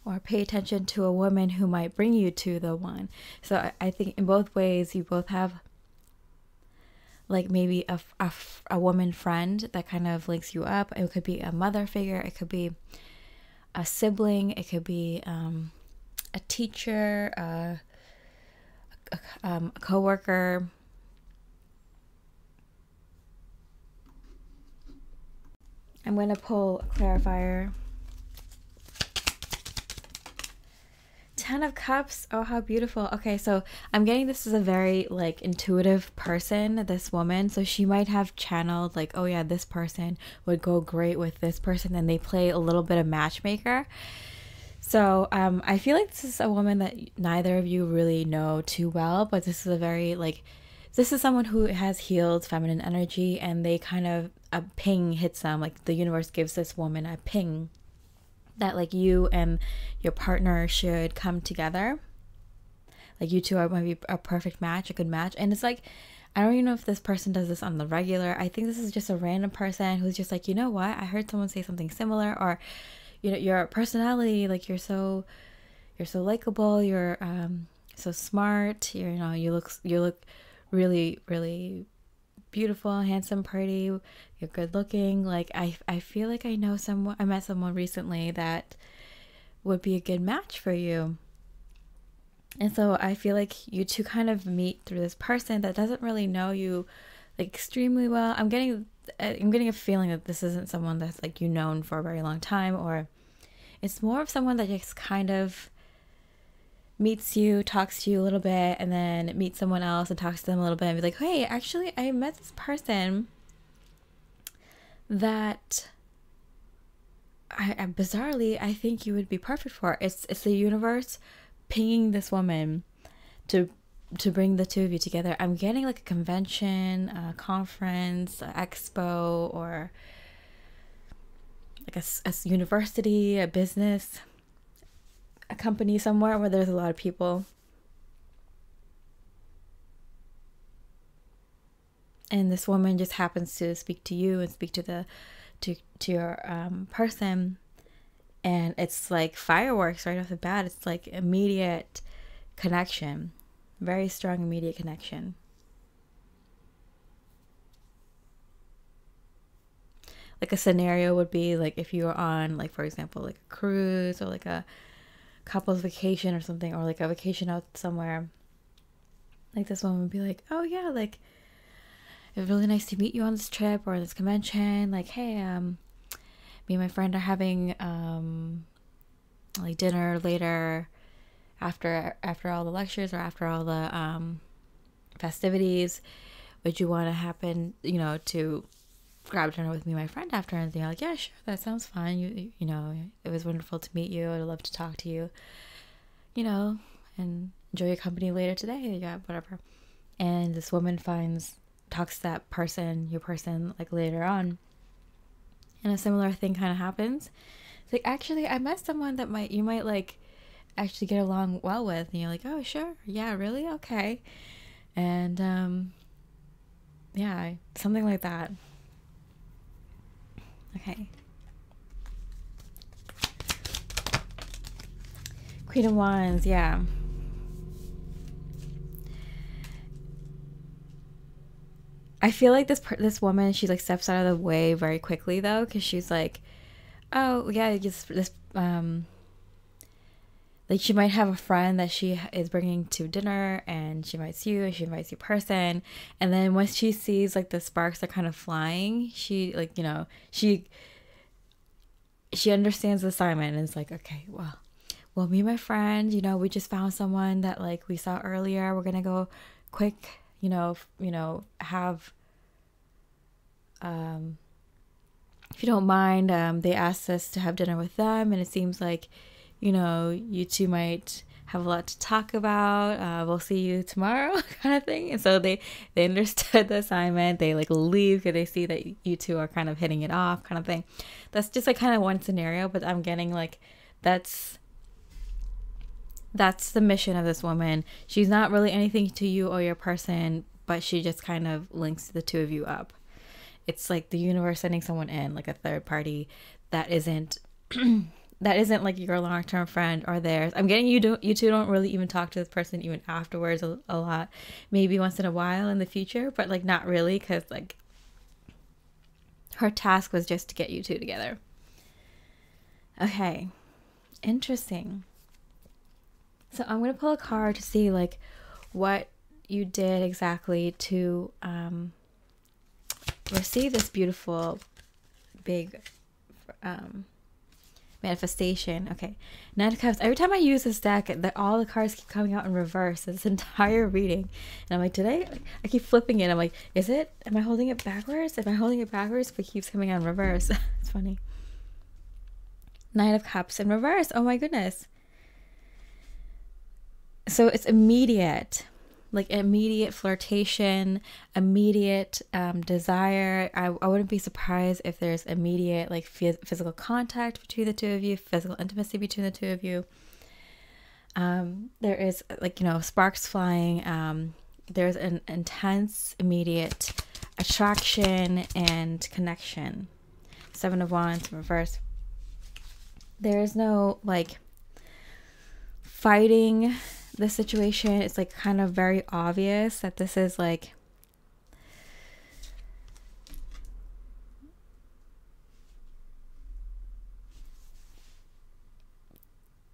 Or pay attention to a woman who might bring you to the one. So I think in both ways, you both have like maybe a woman friend that kind of links you up. It could be a mother figure. It could be a sibling. It could be a teacher, a coworker. I'm going to pull a clarifier. 10 of Cups. Oh, how beautiful. Okay, so I'm getting this is a very like intuitive person, this woman. So she might have channeled like, oh yeah, this person would go great with this person, and they play a little bit of matchmaker. So I feel like this is a woman that neither of you really know too well, but this is a very like, this is someone who has healed feminine energy, and they kind of, a ping hits them. Like the universe gives this woman a ping that like you and your partner should come together. Like you two are maybe a perfect match, a good match. And it's like, I don't even know if this person does this on the regular. I think this is just a random person who's just like, you know what, I heard someone say something similar, or you know, your personality, like you're so likable, you're so smart, you know, you look really, really beautiful, handsome, pretty, you're good looking. Like I feel like I met someone recently that would be a good match for you. And so I feel like you two kind of meet through this person that doesn't really know you like extremely well. I'm getting a feeling that this isn't someone that's like you've known for a very long time, or it's more of someone that just kind of meets you, talks to you a little bit, and then meets someone else and talks to them a little bit and be like, hey, actually I met this person that I bizarrely I think you would be perfect for. It's the universe pinging this woman to bring the two of you together. I'm getting like a convention, a conference, an expo, or like a university, a business, a company somewhere where there's a lot of people. And this woman just happens to speak to you and speak to your person, and it's like fireworks right off the bat. It's like immediate connection, very strong immediate connection. like a scenario would be like if you were on, like, for example, like a cruise or like a couple's vacation or something, or like a vacation out somewhere. Like this woman would be like, oh yeah, like it was really nice to meet you on this trip or this convention. Like, hey, me and my friend are having like dinner later after all the lectures or after all the festivities. Would you want to happen, you know, to grab dinner with me and my friend after? And they're like, yeah, sure, that sounds fine. You know, it was wonderful to meet you. I'd love to talk to you, you know, and enjoy your company later today. Yeah, whatever. And this woman talks to that person, your person, like later on, and a similar thing kind of happens. It's like, actually, I met someone that you might like actually get along well with, and you're like, oh sure, yeah, really, okay. And yeah, something like that. Okay. Queen of Wands, yeah. I feel like this woman, she like steps out of the way very quickly though, because she's like, oh yeah, just this like she might have a friend that she is bringing to dinner, and she invites you, and she invites your person, and then once she sees like the sparks are kind of flying, she like, you know, she understands the assignment, and it's like, okay, well, me and my friend, you know, we just found someone that like we saw earlier. We're gonna go quick, you know, have if you don't mind, they asked us to have dinner with them, and it seems like, you know, you two might have a lot to talk about. We'll see you tomorrow, kind of thing. And so they understood the assignment. They like leave because they see that you two are kind of hitting it off, kind of thing. That's just like kind of one scenario, but I'm getting like that's the mission of this woman. She's not really anything to you or your person, but she just kind of links the two of you up. It's like the universe sending someone in, like a third party that isn't like your long-term friend or theirs. I'm getting you two don't really even talk to this person even afterwards a lot. Maybe once in a while in the future, but like not really, because like her task was just to get you two together. Okay, interesting. So I'm gonna pull a card to see like what you did exactly to receive this beautiful big manifestation. Okay, Nine of Cups. Every time I use this deck, all the cards keep coming out in reverse this entire reading, and I'm like, I keep flipping it. I'm like, am I holding it backwards? If it keeps coming out in reverse. It's funny. Nine of Cups in reverse. Oh my goodness. So it's immediate, like immediate flirtation, immediate desire. I wouldn't be surprised if there's immediate like physical contact between the two of you, physical intimacy between the two of you. There is like, you know, sparks flying. There's an intense, immediate attraction and connection. Seven of Wands in reverse. There is no like fighting the situation. It's like kind of very obvious that this is like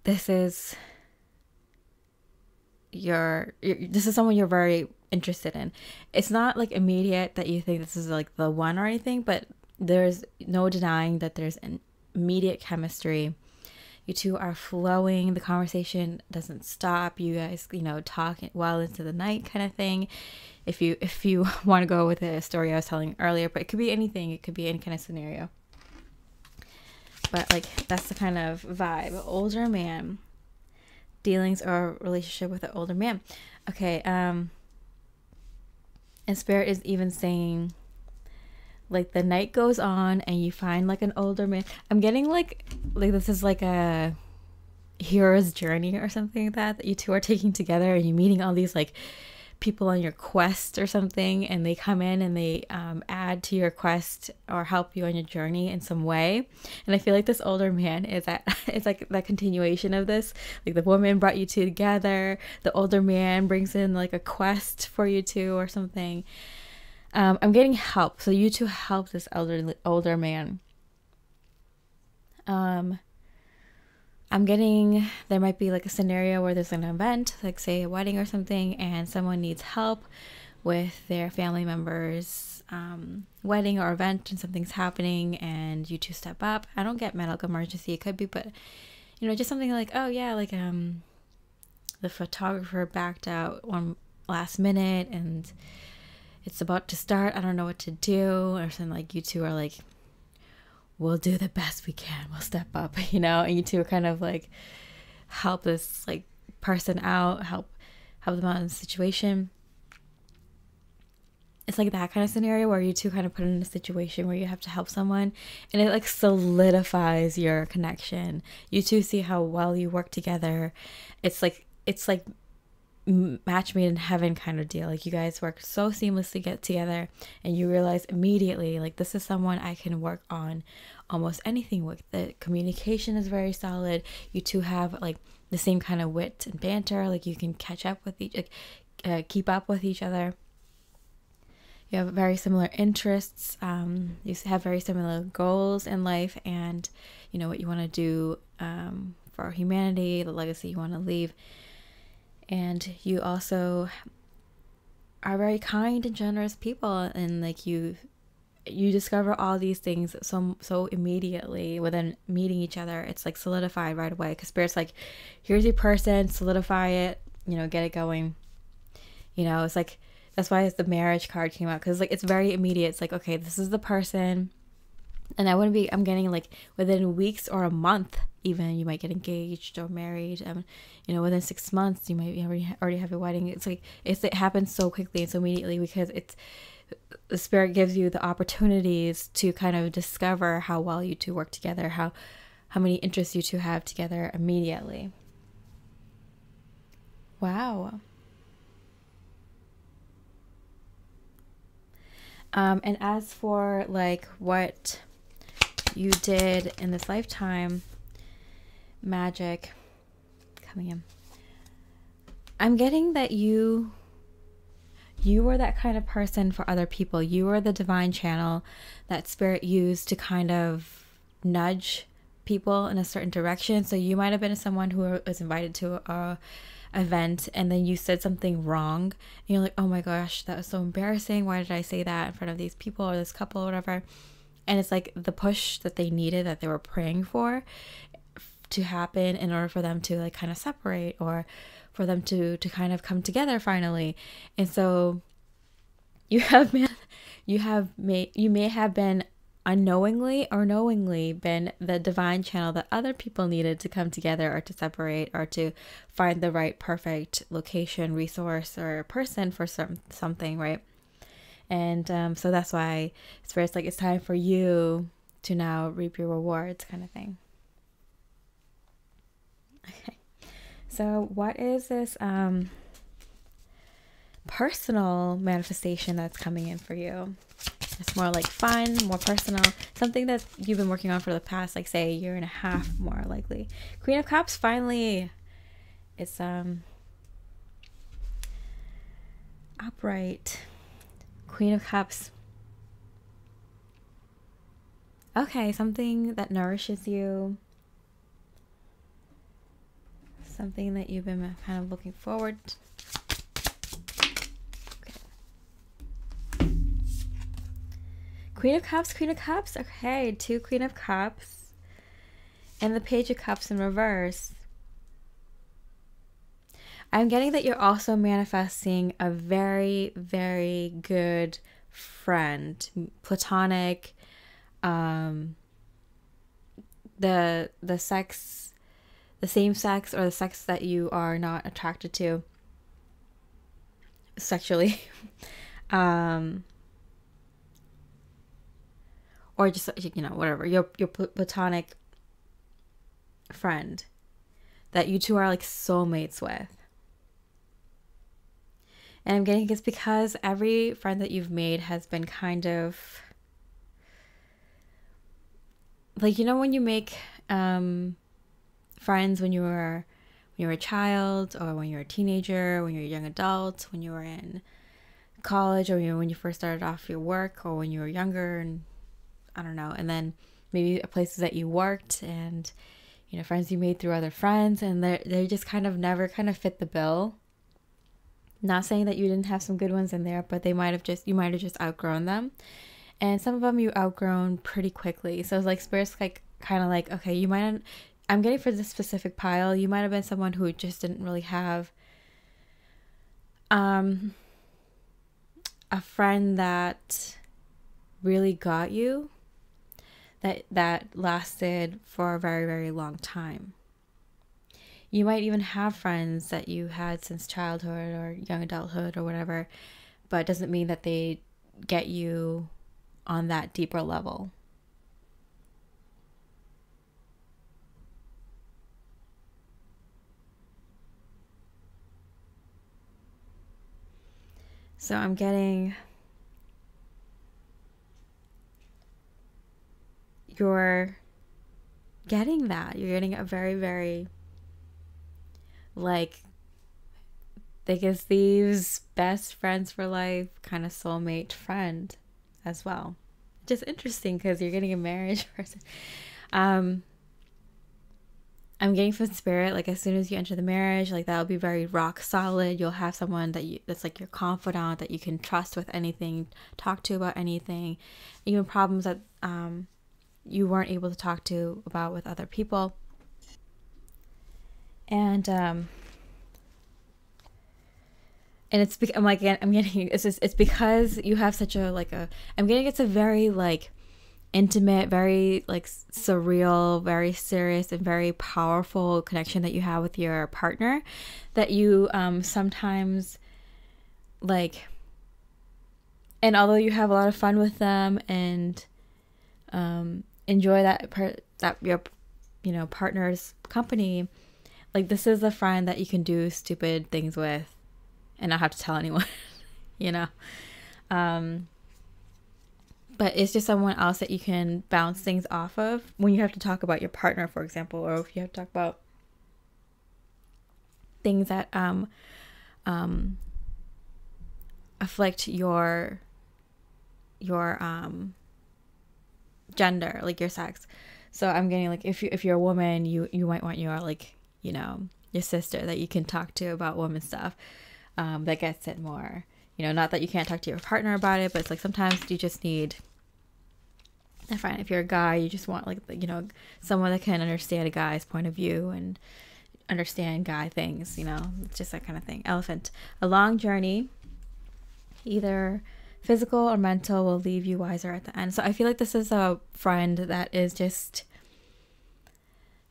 this is someone you're very interested in. It's not like immediate that you think this is like the one or anything, but there's no denying that there's an immediate chemistry. You two are flowing. The conversation doesn't stop. You guys, you know, talk well into the night kind of thing. If you want to go with the story I was telling earlier, but it could be anything. It could be any kind of scenario. But like, that's the kind of vibe. Older man. Dealings or relationship with an older man. Okay. And Spirit is even saying, like, the night goes on and you find like an older man. I'm getting like this is like a hero's journey or something like that you two are taking together, and you're meeting all these like people on your quest or something, and they come in and they add to your quest or help you on your journey in some way. And I feel like this older man is it's like that continuation of this. Like, the woman brought you two together, the older man brings in like a quest for you two or something. I'm getting help. So you two help this older man. I'm getting, there might be like a scenario where there's an event, like say a wedding or something, and someone needs help with their family members' wedding or event, and something's happening, and you two step up. I don't get medical emergency. It could be, but you know, just something like, oh yeah, like the photographer backed out one last minute and it's about to start. I don't know what to do, or something. Like you two are like, we'll do the best we can. We'll step up, you know, and you two kind of like help this like person out, help them out in the situation. It's like that kind of scenario where you two kind of put in a situation where you have to help someone, and it like solidifies your connection. You two see how well you work together. It's like match made in heaven kind of deal. Like you guys work so seamlessly get together, and you realize immediately like this is someone I can work on almost anything with. The communication is very solid. You two have like the same kind of wit and banter. Like you can catch up with keep up with each other. You have very similar interests. You have very similar goals in life, and you know what you want to do for humanity, the legacy you want to leave. And you also are very kind and generous people, and like you discover all these things so immediately within meeting each other. It's like solidified right away, because Spirit's like, here's your person, solidify it, you know, get it going. You know, it's like, that's why the marriage card came out, because like it's very immediate. It's like, okay, this is the person, and I'm getting like within weeks or a month even, you might get engaged or married. You know, within 6 months you might already have a wedding. It's like it happens so quickly and so immediately, because the Spirit gives you the opportunities to kind of discover how well you two work together, how many interests you two have together immediately. Wow. And as for like what you did in this lifetime, magic coming in, I'm getting that you were that kind of person for other people. You were the divine channel that Spirit used to kind of nudge people in a certain direction. So you might have been someone who was invited to a event, and then you said something wrong, and you're like, oh my gosh, that was so embarrassing. Why did I say that in front of these people or this couple or whatever? And it's like the push that they needed, that they were praying for to happen in order for them to like kind of separate, or for them to kind of come together finally. And so you may have been unknowingly or knowingly been the divine channel that other people needed to come together, or to separate, or to find the right perfect location, resource, or person for something, right? And so that's why Spirit's like, it's time for you to now reap your rewards, kind of thing. Okay, so what is this personal manifestation that's coming in for you? It's more like fun, more personal, something that you've been working on for the past, like say, a year and a half, more likely. Queen of Cups, finally. It's upright. Queen of Cups. Okay, something that nourishes you. Something that you've been kind of looking forward to. Queen of Cups, Queen of Cups. Okay, 2 Queen of Cups. And the Page of Cups in reverse. I'm getting that you're also manifesting a very, very good friend. Platonic. The sex, the same sex, or the sex that you are not attracted to sexually. Or just, you know, whatever, your platonic friend that you two are like soulmates with. And I'm getting it's because every friend that you've made has been kind of like, you know, when you make friends when you were a child, or when you're a teenager, when you're a young adult, when you were in college, or when you first started off your work, or when you were younger, and I don't know, and then maybe places that you worked, and friends you made through other friends, and they just kind of never kind of fit the bill. Not saying that you didn't have some good ones in there, but you might have just outgrown them. And some of them you outgrown pretty quickly. So it's like Spirit's like kind of like, okay, you might, I'm getting for this specific pile, you might have been someone who just didn't really have a friend that really got you, that lasted for a very, very long time. You might even have friends that you had since childhood or young adulthood or whatever, but it doesn't mean that they get you on that deeper level. So I'm getting you're getting a very, very like thick as thieves, best friends for life, kind of soulmate friend as well. Just interesting because you're getting a marriage person. I'm getting from Spirit, like as soon as you enter the marriage, like that'll be very rock solid. You'll have someone that's like your confidant, that you can trust with anything, talk to about anything, even problems that you weren't able to talk to about with other people. And it's it's because you have such a it's a very like intimate, very like surreal, very serious, and very powerful connection that you have with your partner, that you sometimes like, and although you have a lot of fun with them and enjoy that your partner's company, like this is a friend that you can do stupid things with and not have to tell anyone. But it's just someone else that you can bounce things off of when you have to talk about your partner, for example, or if you have to talk about things that afflict your gender, like your sex. So I'm getting like if you're a woman, you might want your your sister that you can talk to about woman stuff, that gets it more. Not that you can't talk to your partner about it, but it's like sometimes you just need a friend. If you're a guy, you just want someone that can understand a guy's point of view and understand guy things. It's just that kind of thing. Elephant. A long journey, either physical or mental, will leave you wiser at the end. So I feel like this is a friend that is just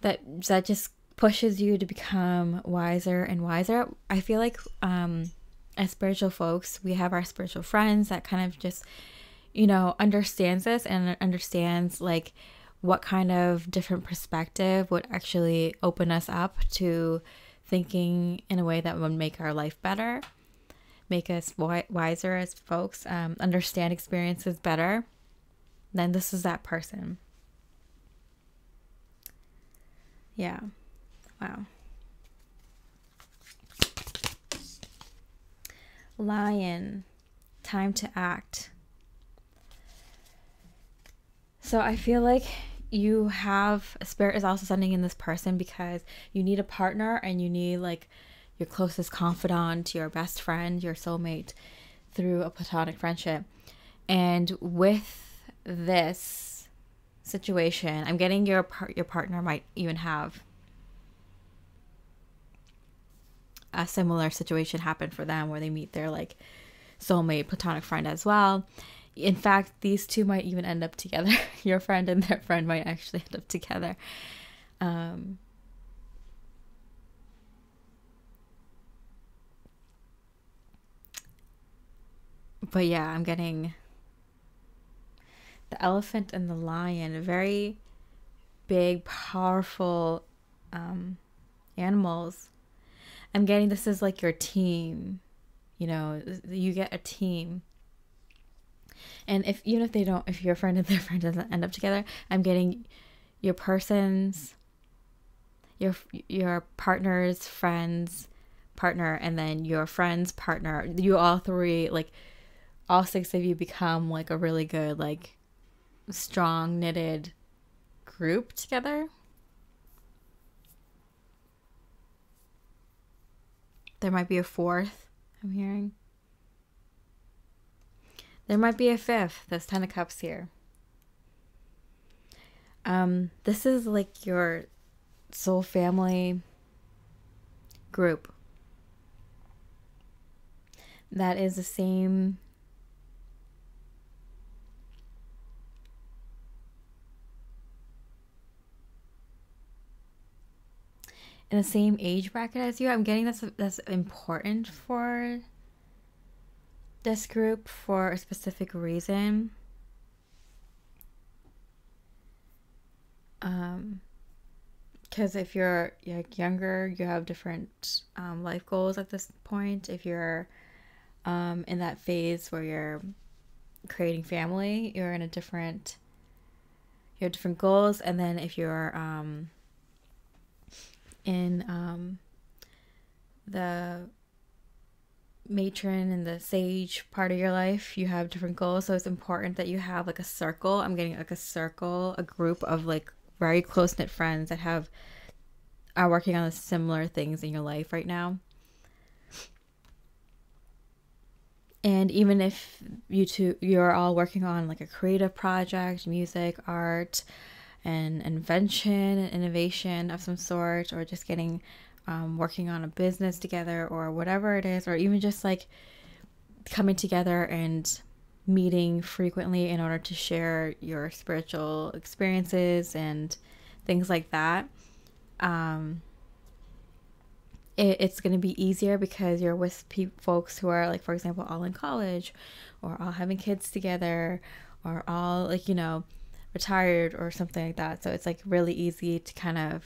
that just pushes you to become wiser and wiser. I feel like as spiritual folks, we have our spiritual friends that kind of just understands this and understands like what kind of different perspective would actually open us up to thinking in a way that would make our life better, make us wiser as folks, understand experiences better. Then this is that person. Yeah. Wow. Lion, time to act. So I feel like you have, Spirit is also sending in this person because you need a partner and you need like your closest confidant, your best friend, your soulmate through a platonic friendship. And with this situation, I'm getting your partner might even have a similar situation happen for them where they meet their like soulmate platonic friend as well. In fact, these two might even end up together. Your friend and their friend might actually end up together. But yeah, I'm getting the elephant and the lion, very big, powerful animals. I'm getting this is like your team. You get a team. And if your friend and their friend doesn't end up together, I'm getting your person's, your partner's friend's partner, and then your friend's partner. You all three like all 6 of you become like a really good, like strong knitted group together. There might be a 4th, I'm hearing. There might be a 5th. There's 10 of Cups here. This is like your soul family group that is the same in the same age bracket as you. I'm getting that's important for this group for a specific reason. Because if you're like younger, you have different life goals at this point. If you're in that phase where you're creating family, you're in a different, you have different goals. And then if you're in the matron and the sage part of your life, you have different goals. So it's important that you have like a circle. I'm getting like a circle, a group of like very close-knit friends that are working on similar things in your life right now. And even if you're all working on like a creative project, music, art, and invention and innovation of some sort, or just getting working on a business together or whatever it is, or even just like coming together and meeting frequently in order to share your spiritual experiences and things like that, it's going to be easier because you're with folks who are like, for example, all in college or all having kids together or all like, you know, retired or something like that. So it's like really easy to kind of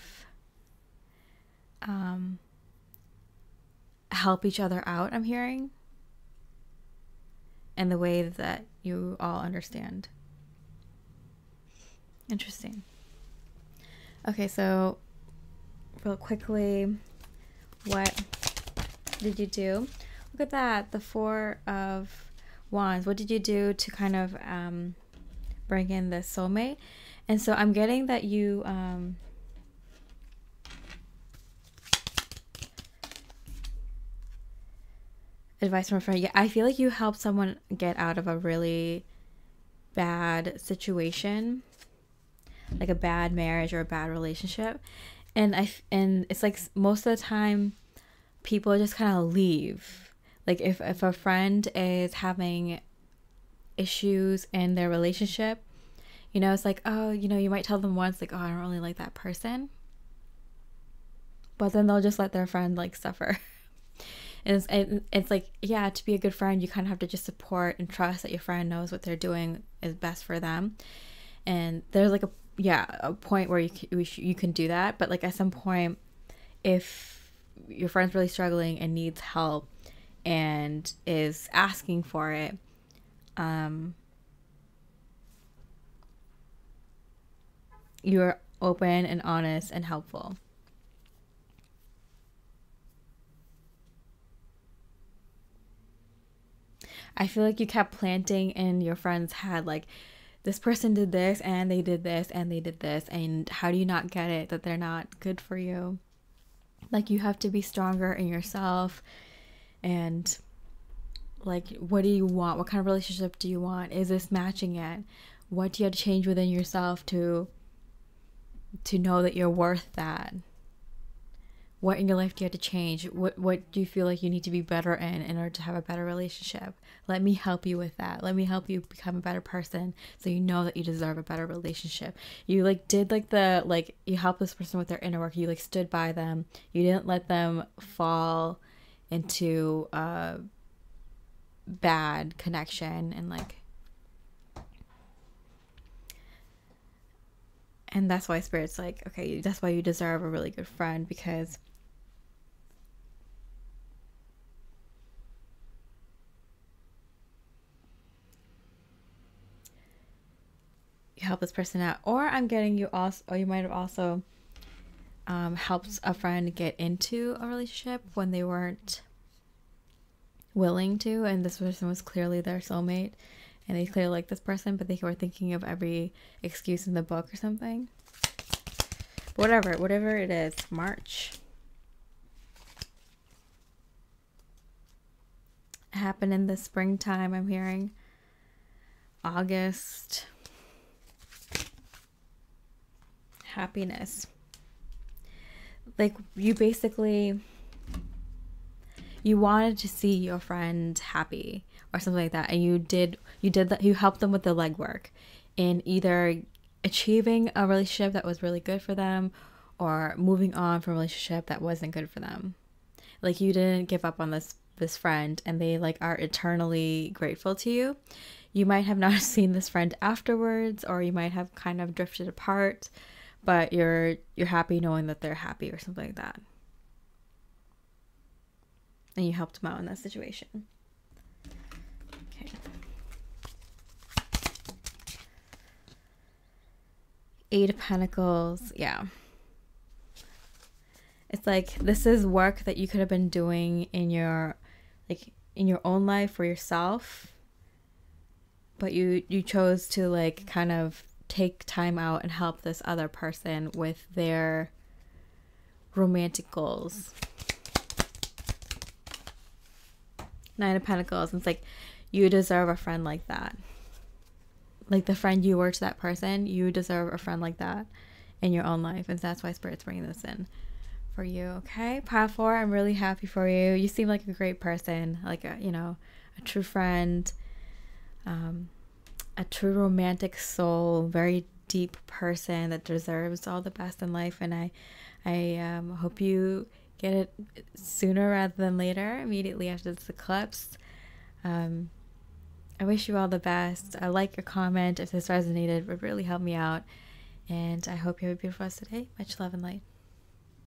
help each other out, I'm hearing, in the way that you all understand. Interesting. Okay, so real quickly, what did you do? Look at that, the 4 of Wands. What did you do to kind of bring in the soulmate? And so I'm getting that you advice from a friend. Yeah, I feel like you helped someone get out of a really bad situation, like a bad marriage or a bad relationship. And it's like most of the time people just kind of leave. Like if a friend is having issues in their relationship, you know, it's like, oh, you know, you might tell them once like, oh, I don't really like that person, but then they'll just let their friend like suffer. And it's like, yeah, to be a good friend, you kind of have to just support and trust that your friend knows what they're doing is best for them. And there's like a point where you can do that. But like at some point, if your friend's really struggling and needs help and is asking for it, you're open and honest and helpful. I feel like you kept planting in your friend's head, like, this person did this, and they did this, and they did this, and how do you not get it that they're not good for you? Like, you have to be stronger in yourself, and, like, what do you want? What kind of relationship do you want? Is this matching it? What do you have to change within yourself to know that you're worth that? What in your life do you have to change? What do you feel like you need to be better in order to have a better relationship? Let me help you with that. Let me help you become a better person so you know that you deserve a better relationship. You like did like the, like, you helped this person with their inner work. You like stood by them. You didn't let them fall into a bad connection and like, and that's why Spirit's like, okay, that's why you deserve a really good friend, because you help this person out. Or I'm getting you also, or you might have also helped a friend get into a relationship when they weren't willing to, and this person was clearly their soulmate, and they clearly like this person, but they were thinking of every excuse in the book or something. Whatever it is. March. It happened in the springtime, I'm hearing. August. Happiness. Like, you basically, you wanted to see your friend happy or something like that, and you did that. You helped them with the legwork in either achieving a relationship that was really good for them or moving on from a relationship that wasn't good for them. Like, you didn't give up on this friend, and they like are eternally grateful to you. You might have not seen this friend afterwards, or you might have kind of drifted apart, but you're happy knowing that they're happy or something like that. And you helped them out in that situation. Okay. 8 of Pentacles. Yeah. It's like, this is work that you could have been doing in your own life for yourself, but you chose to like kind of take time out and help this other person with their romantic goals. 9 of Pentacles. It's like, you deserve a friend like that. Like the friend you were to that person, you deserve a friend like that in your own life. And that's why Spirit's bringing this in for you. Okay, Pile 4, I'm really happy for you. You seem like a great person, like a, you know, a true friend, a true romantic soul, very deep person that deserves all the best in life. And I hope you get it sooner rather than later, immediately after this eclipse. I wish you all the best. I like your comment. If this resonated, it would really help me out. And I hope you have a beautiful rest of the day. Much love and light.